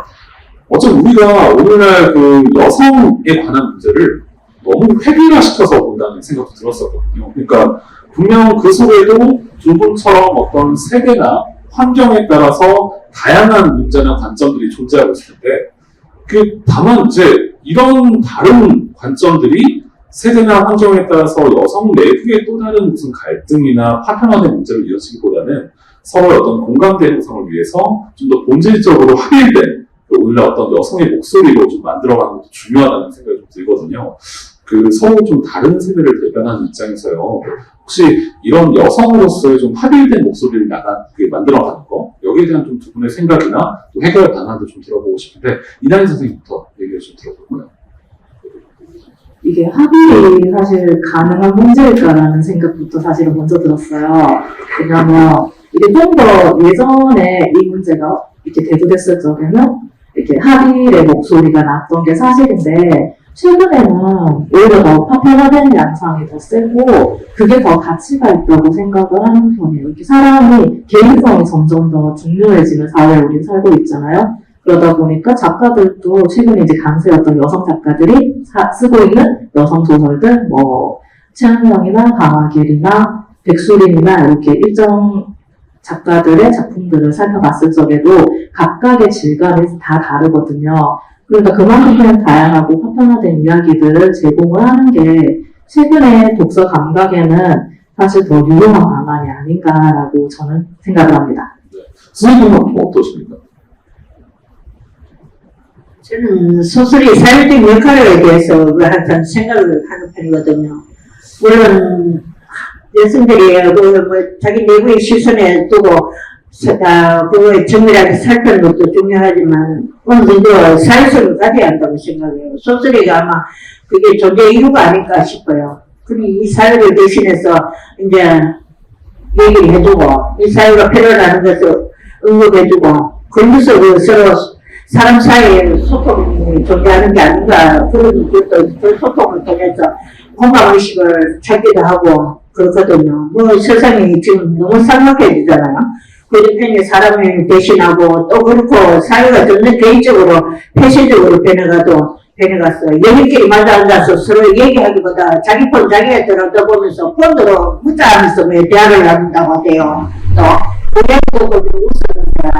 S1: 어차피 우리가 오늘날 여성에 관한 문제를 너무 획일화시켜서 본다는 생각도 들었었거든요. 그러니까 분명 그 속에도 두 분처럼 어떤 세대나 환경에 따라서 다양한 문제나 관점들이 존재하고 있을 텐데, 다만 이제 이런 다른 관점들이 세대나 환경에 따라서 여성 내부의 또 다른 무슨 갈등이나 파편화된 문제를 이어지기보다는 서로의 어떤 공감대 형성을 위해서 좀 더 본질적으로 합일된 오히려 어떤 여성의 목소리로 좀 만들어가는 것도 중요하다는 생각이 좀 들거든요. 서로 좀 다른 세대를 대변하는 입장에서요. 혹시 이런 여성으로서의 좀 합일된 목소리를 만들어가는 거, 여기에 대한 좀 두 분의 생각이나 또 해결 방안도 좀 들어보고 싶은데, 이나희 선생님부터 얘기를 좀 들어볼까요?
S3: 이게 합의가 사실 가능한 문제일까라는 생각부터 사실은 먼저 들었어요. 왜냐하면 이게 좀 더 예전에 이 문제가 이렇게 대두됐을 적에는 이렇게 합의의 목소리가 났던 게 사실인데, 최근에는 오히려 더 파편화된 양상이 더 세고 그게 더 가치가 있다고 생각을 하는 편이에요. 이렇게 사람이 개인성이 점점 더 중요해지는 사회에 우린 살고 있잖아요. 그러다 보니까 작가들도 최근에 이제 강세였던 여성 작가들이 쓰고 있는 여성 소설들, 최한명이나 강하길이나 백수린이나 이렇게 일정 작가들의 작품들을 살펴봤을 적에도 각각의 질감이 다 다르거든요. 그러니까 그만큼 그냥 다양하고 파편화된 이야기들을 제공을 하는 게 최근의 독서 감각에는 사실 더 유용한 방안이 아닌가라고 저는 생각을 합니다.
S1: 선생님은 어떠십니까?
S2: 저는 소설이 사회적 역할에 대해서 항상 생각을 하는 편이거든요. 물론 여성들이 자기 내부의 시선에 두고 그거에 정밀하게 살피는 것도 중요하지만 어느 정도 사회성을 가져야 한다고 생각해요. 소설이 아마 그게 존재 이유가 아닐까 싶어요. 그리고 이 사회를 대신해서 이제 얘기를 해주고 이 사회가 필요하는 것을 언급해주고 그러면서 서로 사람 사이에 소통이 존재하는 게 아닌가, 그런 소통을 통해서 공감의식을 찾기도 하고 그렇거든요. 세상이 지금 너무 삭막해지잖아요. 그 편에 사람을 대신하고 또 그렇고 사회가 점점 개인적으로 폐쇄적으로 변해갔어요. 연인끼리 마주 앉아서 서로 얘기하기보다 자기 폰 자기가 들어보면서 폰으로 문자하면서 대화를 나눈다고 하대요. 또 고양이도 웃는 거야.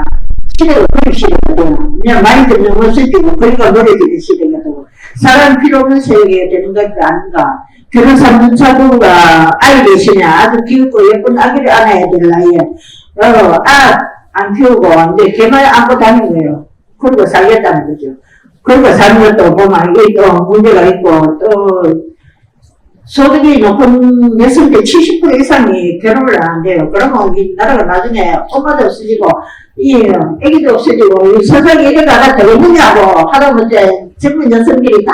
S2: 시대가 그런 시대거든요. 그냥 많이 듣는 것이고 거리가 멀어지는 시대가 되고 사람 필요 없는 세계가 되는 것이 아닌가. 결혼 3년 차부가 아이 계시냐, 아주 귀엽고 예쁜 아기를 안아야 될 나이에 안 키우고 이제 개만 안고 다니는 거예요. 그리고 살겠다는 거죠. 그리고 사는 것도 보면 이게 또 문제가 있고 또 소득이 높은 여성들 70% 이상이 결혼을 안 한대요. 그러면 이 나라가 나중에 엄마도 없어지고 이 애기도 없어지고 이 세상에 이래가 되겠느냐고 하다못해 젊은 여성들이 다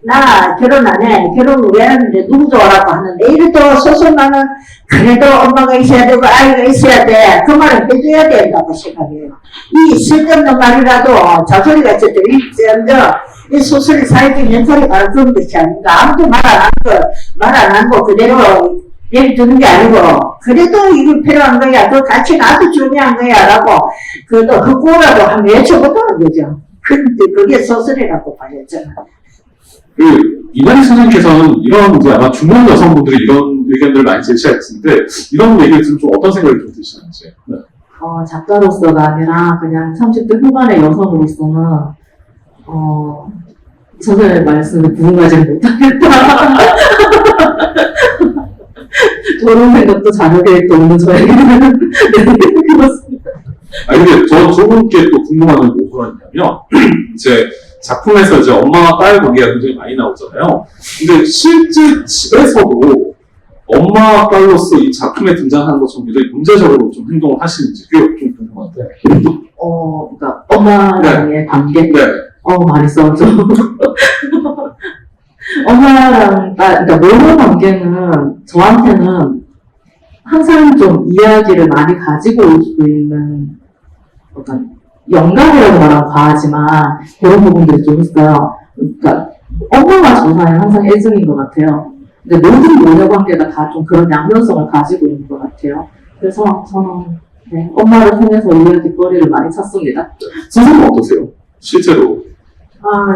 S2: 나 결혼 안 해. 결혼을 왜 하는데 누구 좋아라고 하는데 이래도 소속나는 그래도 엄마가 있어야 되고 아이가 있어야 돼. 그 말을 해줘야 된다고 생각해요. 이 쓸데없는 말이라도 자소리가 저도 이 소설이 사회적 연설이 바로 그런 것이 아닌가. 아무도 말 안 하고 그대로 얘기 듣는 게 아니고, 그래도 이게 필요한 거야. 그 같이 나도 중요한 거야. 라고, 그것도 흑고라도 한번 외쳐보도록 거죠. 근데 그게 소설이라고 봐야잖아.
S1: 이만희 선생님께서는 이런, 이제 아마 중년 여성분들이 이런 의견들을 많이 제시할 텐데, 이런 얘기를 들으면 좀 어떤 생각이 좀 드시는지. 네.
S3: 작가로서가 아니라 그냥 30대 후반의 여성으로서는 선생님의 말씀에 부응하지 못하겠다. 저런 생각도 자녀 계획도 없는 저에게는 네, 그렇습니다.
S1: 근데 두 분께 또 궁금한 건 뭐냐면, 이제 작품에서 이제 엄마와 딸 관계가 굉장히 많이 나오잖아요. 근데 실제 집에서도 엄마와 딸로서 이 작품에 등장하는 것처럼 굉장히 문제적으로 좀 행동을 하시는지 그게 좀 궁금한데.
S3: 그러니까 엄마랑의 관계?
S1: 네.
S3: 많이 싸우죠. 엄마랑 딸, 그러니까 모모 관계는 저한테는 항상 좀 이야기를 많이 가지고 올 수 있는 어떤 영감이라고 말하면 과하지만 그런 부분들이 좀 있어요. 그러니까 엄마와 저 사이는 항상 애증인 것 같아요. 근데 모든 모녀 관계가 다 좀 그런 양면성을 가지고 있는 것 같아요. 그래서 저는 네, 엄마를 통해서 이야기거리를 많이 찾습니다.
S1: 선생님 어떠세요? 실제로.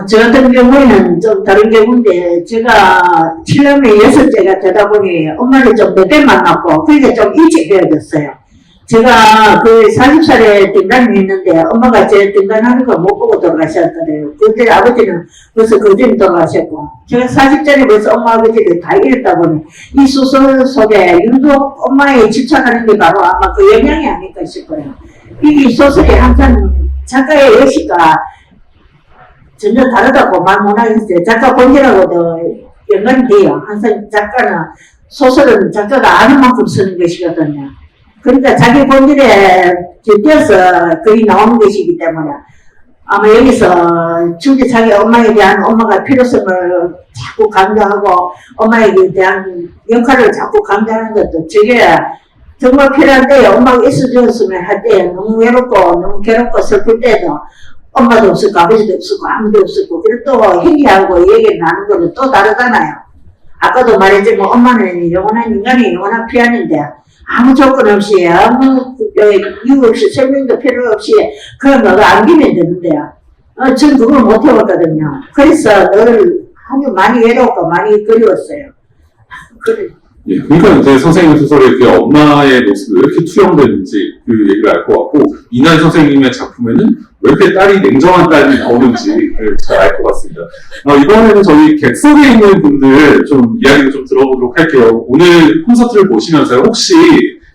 S2: 저 같은 경우에는 좀 다른 경우인데, 제가 7년에 6째가 되다 보니 엄마를 좀 늦게 만났고, 그러니까 좀 일찍 헤어졌어요. 제가 그 40살에 등단을 했는데, 엄마가 제 등단하는 걸 못 보고 돌아가셨거든요. 그때 아버지는 벌써 그전에 돌아가셨고, 제가 40살에 벌써 엄마 아버지를 다 잃었다 보니, 이 소설 속에 유독 엄마에 집착하는 게 바로 아마 그 영향이 아닐까 싶어요. 이 소설이 항상 작가의 여시가 전혀 다르다고 말 못하겠어요. 작가 본질하고도 연관이 돼요. 항상 작가는, 소설은 작가가 아는 만큼 쓰는 것이거든요. 그러니까 자기 본질에 깃들어서 거의 나오는 것이기 때문에 아마 여기서 충분히 자기 엄마에 대한 엄마가 필요성을 자꾸 강조하고 엄마에 대한 역할을 자꾸 강조하는 것도 저게 정말 필요한데 엄마가 있어줬으면 할 때 너무 외롭고 너무 괴롭고 슬플 때도 엄마도 없었고 아버지도 없었고 아무도 없었고 그리고 또 형제하고 얘기를 나누는 것도 또 다르잖아요. 아까도 말했지만 엄마는 영원한 인간이 영원한 피안인데 아무 조건 없이 아무 이유 없이 설명도 필요 없이 그런 거 안기면 되는데요. 전 그걸 못 해봤거든요. 그래서 늘 아주 많이 외롭고 많이 그리웠어요. 그래.
S1: 예, 그러니까 이제 선생님 소설에 그 엄마의 모습이 왜 이렇게 투영되는지 그 얘기를 알 것 같고, 이날 선생님의 작품에는 왜 이렇게 딸이 냉정한 딸이 나오는지 잘 알 것 같습니다. 이번에는 저희 객석에 있는 분들 좀 이야기를 좀 들어보도록 할게요. 오늘 콘서트를 보시면서 혹시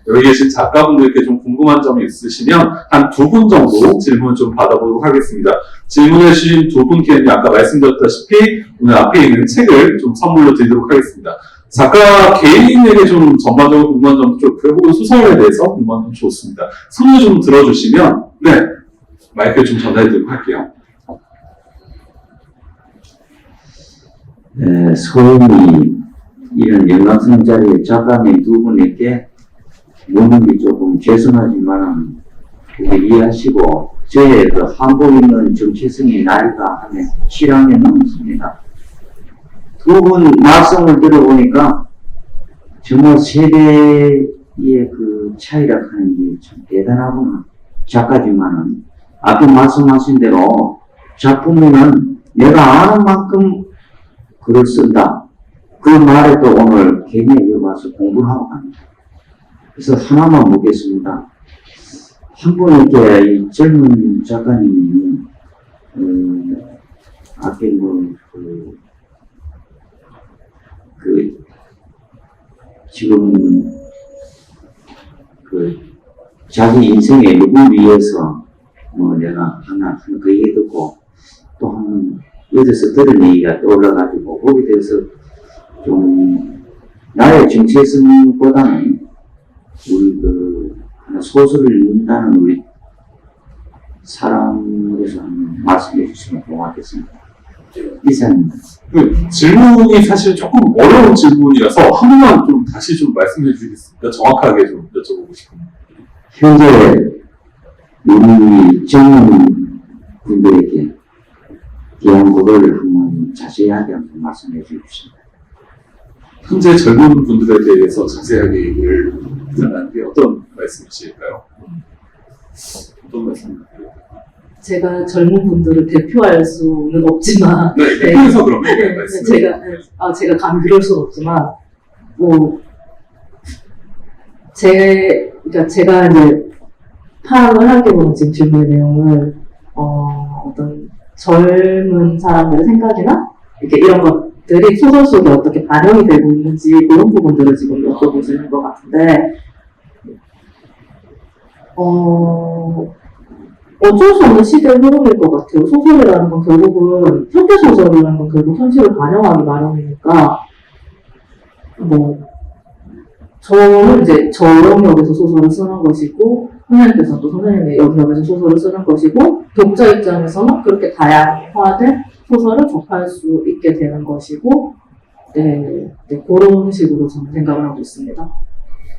S1: 여기 계신 작가분들께 좀 궁금한 점이 있으시면 한 2분 정도 질문 좀 받아보도록 하겠습니다. 질문해 주신 2분께는 아까 말씀드렸다시피 오늘 앞에 있는 책을 좀 선물로 드리도록 하겠습니다. 작가 개인에게 좀 전반적으로 궁금한 점도 좋고요. 혹은 소설에 대해서 궁금한 점도 좋습니다. 손을 좀 들어주시면, 네, 마이크를 좀 전달해드리도록 할게요.
S4: 네, 소음이 이런 영광스러운 자리에 작가님 2분에게 묻는 게 조금 죄송하지만 그게 이해하시고 저의 그 한국 있는 정체성의 나이가 한 7학년 넘습니다. 2분 말씀을 들어보니까 정말 세대의 그 차이라 하는 게 참 대단하구나. 작가지만은 아까 말씀하신 대로 작품에는 내가 아는 만큼 글을 쓴다. 그 말에 또 오늘 개념에 와서 공부를 하고 갑니다. 그래서 하나만 묻겠습니다. 한 분 이렇게 이 젊은 작가님이 아까 지금 자기 인생에 누굴 위해서 내가 하나 그 얘기 듣고 또 한 어디서 들은 얘기가 떠올라가지고 거기에 대해서 좀 나의 정체성보다는 우리 하나 소설을 읽는다는 우리 사람으로서 한번 말씀해 주시면 고맙겠습니다. 이상입니다.
S1: 질문이 사실 조금 어려운 질문이라서 한 번만 좀 다시 좀 말씀해 주시겠습니까? 정확하게 좀 여쭤보고 싶습니다.
S4: 현재 우리 젊은 분들에게 대한 거를 한번 자세하게 한번 말씀해 주십시오.
S1: 현재 젊은 분들에 대해서 자세하게 얘기를 하는데 어떤 말씀이실까요? 어떤 말씀이실까요?
S3: 제가 젊은 분들을 대표할 수는 없지만,
S1: 네, 대표해서 그런 말씀을.
S3: 제가 감히 그럴 수는 없지만, 그러니까 제가 이제 파악을 하기로는 지금 질문의 내용을, 어떤 젊은 사람들의 생각이나, 이렇게 이런 것들이 소설 속에 어떻게 반영이 되고 있는지, 그런 부분들을 지금 여쭤보시는 것 같은데, 어쩔 수 없는 시대의 흐름일 것 같아요. 소설이라는 건 결국은, 현대소설이라는 건 결국 현실을 반영하기 마련이니까, 저는 이제 저 영역에서 소설을 쓰는 것이고, 선생님께서는 또 선생님의 영역에서 소설을 쓰는 것이고, 독자 입장에서는 그렇게 다양화된 소설을 접할 수 있게 되는 것이고, 그런 식으로 저는 생각을 하고 있습니다.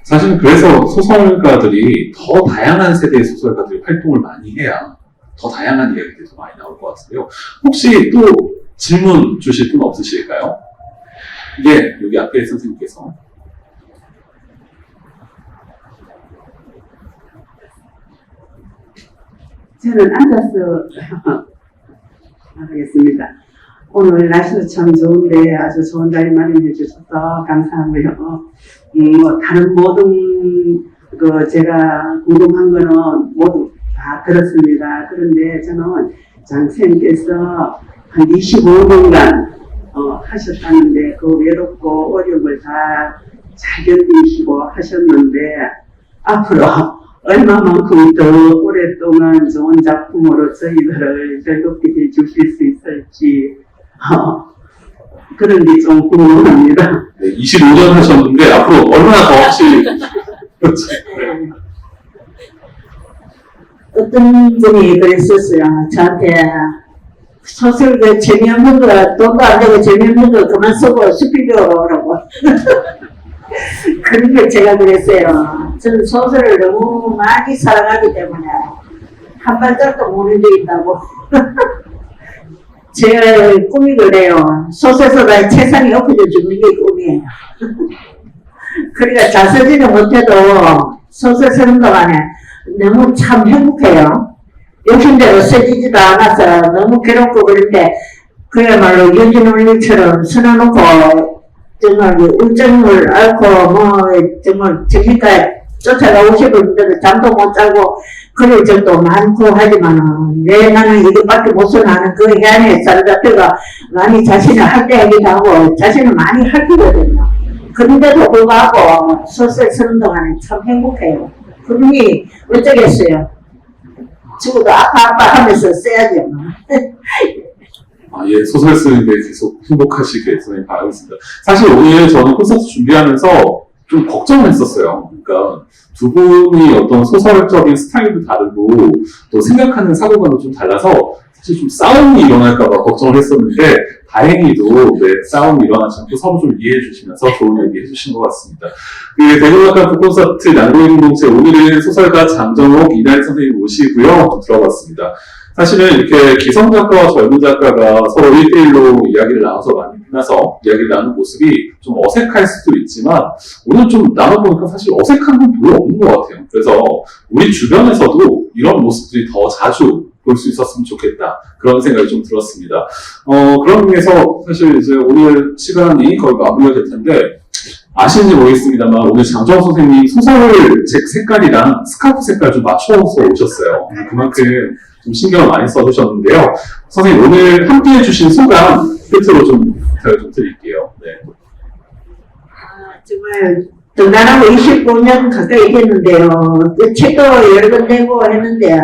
S1: 사실은 그래서 소설가들이 더 다양한 세대의 소설가들이 활동을 많이 해야 더 다양한 이야기들이 더 많이 나올 것 같은데요. 혹시 또 질문 주실 분 없으실까요? 예, 여기 앞에 선생님께서.
S5: 저는 앉아서 하겠습니다. 오늘 날씨도 참 좋은데 아주 좋은 자리 마련해 주셔서 감사하고요. 다른 모든 제가 궁금한 거는 모두 다 들었습니다. 그런데 저는 장선생님께서 한 25년간 하셨다는데 그 외롭고 어려움을 다 잘 견디시고 하셨는데 앞으로 얼마만큼 더 오랫동안 좋은 작품으로 저희들을 즐겁게 해주실 수 있을지 그런 게 좀 궁금합니다.
S1: 네, 25년 하셨는데 앞으로 얼마나 더 하실 그렇죠.
S2: 어떤 분이 그랬었어요. 저한테 소설 재미없는 거, 돈도 안 되고 재미없는 거 그만 쓰고 스피드로 오라고. 그러니까 제가 그랬어요. 저는 소설을 너무 많이 사랑하기 때문에 한 발짝도 못 움직인다고. 제 꿈이 그래요. 소설서가 책상에 엎어져 죽는 게 꿈이에요. 그러니까 잘 쓰지는 못해도 소설 쓰는 동안에 너무 참 행복해요. 욕심대로 써지지도 않아서 너무 괴롭고 그런데 그야말로 윤진올림처럼 써놓고 정말 울증을 앓고 정말 정신까지 쫓아가고 싶은데 잠도 못 자고 그럴 적도 많고 하지만은 왜 나는 이것밖에 못 써나는 그 해안에 사로잡혀가 많이 자신을 할때하기도 하고 자신을 많이 할거든요. 그런데도 불구하고 소설 쓰는 동안에 참 행복해요. 그러니 어쩌겠어요. 죽어도 아파 하면서 써야죠.
S1: 예, 소설 쓰는데 계속 행복하시길 선생님 바라겠습니다. 사실 오늘 저는 콘서트 준비하면서 좀 걱정을 했었어요. 그러니까 두 분이 어떤 소설적인 스타일도 다르고 또 생각하는 사고관도 좀 달라서 사실 좀 싸움이 일어날까봐 걱정을 했었는데 다행히도 싸움이 일어나지 않고 서로 좀 이해해 주시면서 좋은 얘기 해주신 것 같습니다. 대구문학관 콘서트 난도인공동체 오늘은 소설가 장정옥 이날 선생님 모시고요. 들어봤습니다. 사실은 이렇게 기성 작가와 젊은 작가가 서로 1대1로 이야기를 나눠서 만나서 이야기를 나누는 모습이 좀 어색할 수도 있지만 오늘 좀 나눠보니까 사실 어색한 건 별로 없는 것 같아요. 그래서 우리 주변에서도 이런 모습들이 더 자주 볼 수 있었으면 좋겠다. 그런 생각이 좀 들었습니다. 그런 의미에서 사실 이제 오늘 시간이 거의 마무리가 될 텐데 아시는지 모르겠습니다만 오늘 장정호 선생님 소설책 색깔이랑 스카프 색깔 좀 맞춰서 오셨어요. 그만큼 좀 신경을 많이 써주셨는데요. 선생님 오늘 함께 해주신 소감 끝으로 좀 부탁을 좀 드릴게요. 네.
S2: 정말 등단하고 25년 가까이 됐는데요. 책도 여러 권 내고 했는데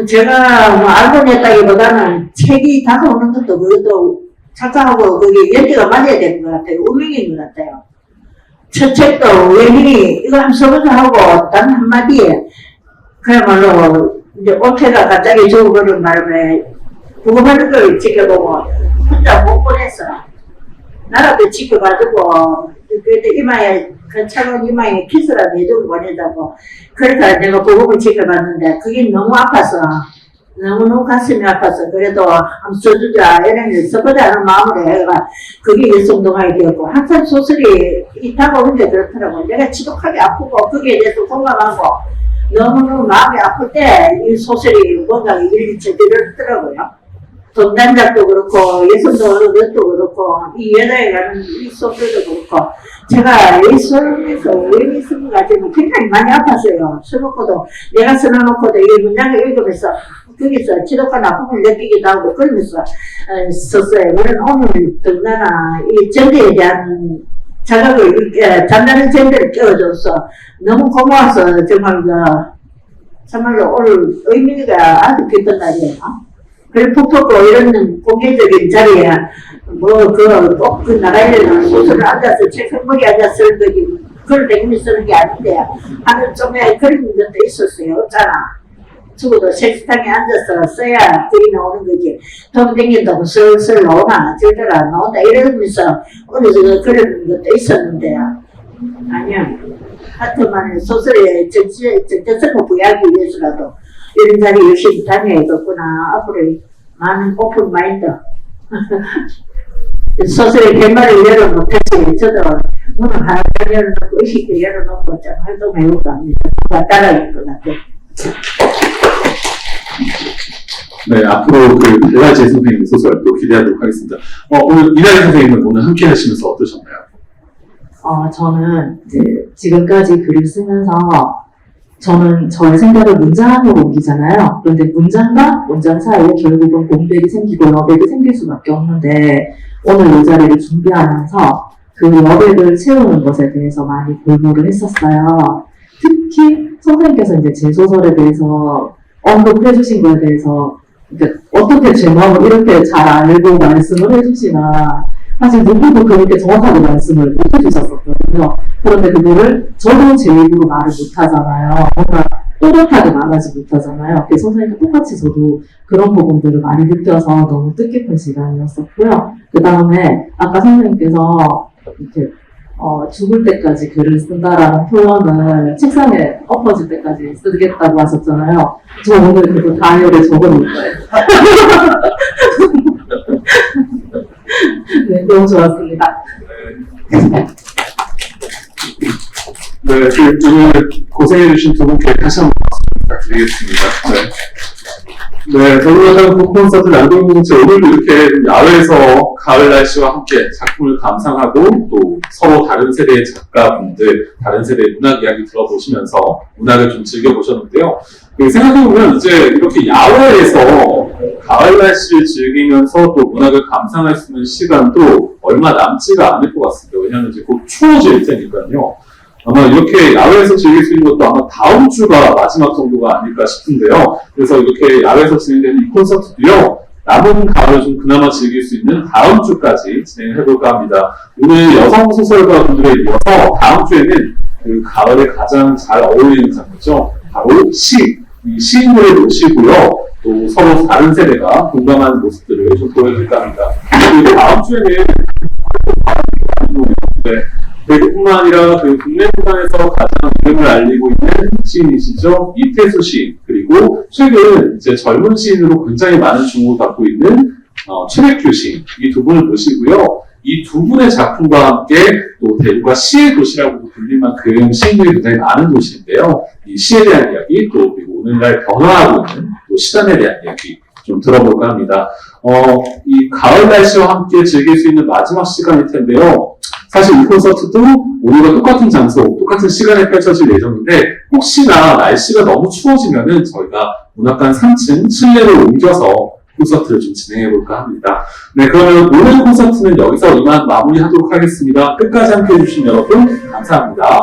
S2: 제가 알고 냈다기보다는 책이 다가오는 것도 그것도 작가하고 그게 연대가 맞아야 되는 것 같아요. 운명인 것 같아요. 첫 책도 왜 이거 한번 써보자 하고 단 한마디에 그야말로 이제 올케가 갑자기 죽어버린 바람에 구금하는 걸 지켜보고 혼자 못 보냈어. 나라도 지켜가지고 그때 이마에 그 차가운 이마에 키스라도 해주고 보내자고 그러니까 내가 구금을 지켜봤는데 그게 너무 아파서 너무너무 가슴이 아파서 그래도 한번 써주자 이런 써보자 하는 마음으로 해가 그게 일성동학이 되었고 항상 소설이 있다고 하는데 그렇더라고요. 내가 지독하게 아프고 거기에 대해서 공감하고 너무너무 마음이 아플 때 이 소설이 뭔가 일리 제대로더라고요. 동단작도 그렇고 예선도 그렇고 이 여자에 가는 이 소설도 그렇고 제가 이 소설에서 의미 쓴것 같으면 굉장히 많이 아팠어요. 써놓고도 내가 써놓고도 이 문장을 읽으면서 거기서 지독한 아픔을 느끼기도 하고 그러면서 썼어요. 그런 오늘 더군다나 이 정대에 대한 자각을 잠자는 정대를 깨워줘서 너무 고마워서 정말로 오늘 의미가 아주 깊은 날이에요. 그리고 폭포고 이런 공개적인 자리에 꼭 나가야 되는 소설을 앉아서 책 한 권에 앉아서 쓰는 거지 그걸 내밀 쓰는 게 아닌데 하늘 쪽에 그런 것도 있었어요. 없잖아. 죽어도 책상에 앉아서 써야 글이 나오는 거지. 돈 댕긴다고 슬슬 나오나 절대로 안 나온다 이러면서 어느 정도 그런 것도 있었는데 아니야. 하여튼만 소설의 정체성을 부여하기 위해서라도 이런 자리 열심히 다녀야겠구나. 앞으로 많은 오픈 마인드. 소설의 결말을 열어놓듯이 저도 문을 하나 열어놓고 의식을 열어놓고 좀 활동해볼까 합니다. 따라할 것 같아요.
S1: 네, 앞으로 그 배라지 선생님의 소설도 기대하도록 하겠습니다. 오늘 이나리 선생님은 오늘 함께 하시면서 어떠셨나요?
S3: 저는 이제 지금까지 글을 쓰면서 저는 저의 생각을 문장으로 옮기잖아요. 그런데 문장과 문장 사이에 결국은 공백이 생기고 여백이 생길 수밖에 없는데 오늘 이 자리를 준비하면서 그 여백을 채우는 것에 대해서 많이 공부를 했었어요. 특히 선생님께서 이제 제 소설에 대해서 언급해 주신 거에 대해서 그러니까 어떻게 제 마음을 이렇게 잘 알고 말씀을 해주시나 사실 누구도 그렇게 정확하게 말씀을 못 해주셨었거든요. 그런데 그거를 저도 제 입으로 말을 못하잖아요. 뭔가 또렷하게 말하지 못하잖아요. 그래서 선생님과 똑같이 저도 그런 부분들을 많이 느껴서 너무 뜻깊은 시간이었었고요. 그 다음에 아까 선생님께서 이렇게 죽을 때까지 글을 쓴다라는 표현을 책상에 엎어질 때까지 쓰겠다고 하셨잖아요. 저 오늘 그거 다이어리에 적어놓을 거예요. 네, 너무 좋았습니다.
S1: 네, 오늘 고생해주신 두 분께 다시 한번 박수 부탁드리겠습니다. 네, 더불어서 콘서트 낭독공동체 오늘도 이렇게 야외에서 가을 날씨와 함께 작품을 감상하고 또 서로 다른 세대의 작가분들, 다른 세대의 문학 이야기 들어보시면서 문학을 좀 즐겨보셨는데요. 생각해보면 이제 이렇게 야외에서 가을 날씨를 즐기면서 또 문학을 감상할 수 있는 시간도 얼마 남지가 않을 것 같습니다. 왜냐하면 이제 곧 추워질 테니까요. 아마 이렇게 야외에서 즐길 수 있는 것도 아마 다음 주가 마지막 정도가 아닐까 싶은데요. 그래서 이렇게 야외에서 진행되는 이 콘서트도요, 남은 가을을 좀 그나마 즐길 수 있는 다음 주까지 진행을 해볼까 합니다. 오늘 여성 소설가 분들에 이어서 다음 주에는 그 가을에 가장 잘 어울리는 장르죠. 바로 시. 이 시인들을 모시고요. 또 서로 다른 세대가 공감하는 모습들을 좀 보여드릴까 합니다. 그리고 다음 주에는 대구뿐만 아니라 그 국내 공간에서 가장 이름을 알리고 있는 시인이시죠. 이태수 시인. 그리고 최근 이제 젊은 시인으로 굉장히 많은 주목을 받고 있는 최백규 시인. 이 두 분을 모시고요. 이 두 분의 작품과 함께 또 대구가 시의 도시라고 불릴 만큼 시인들이 굉장히 많은 도시인데요. 이 시에 대한 이야기, 또 그리고 오늘날 변화하고 있는 또 시간에 대한 이야기 좀 들어볼까 합니다. 이 가을 날씨와 함께 즐길 수 있는 마지막 시간일 텐데요. 사실 이 콘서트도 오늘과 똑같은 장소, 똑같은 시간에 펼쳐질 예정인데 혹시나 날씨가 너무 추워지면은 저희가 문학관 3층 실내로 옮겨서 콘서트를 좀 진행해볼까 합니다. 네, 그러면 오늘 콘서트는 여기서 이만 마무리하도록 하겠습니다. 끝까지 함께해 주신 여러분 감사합니다.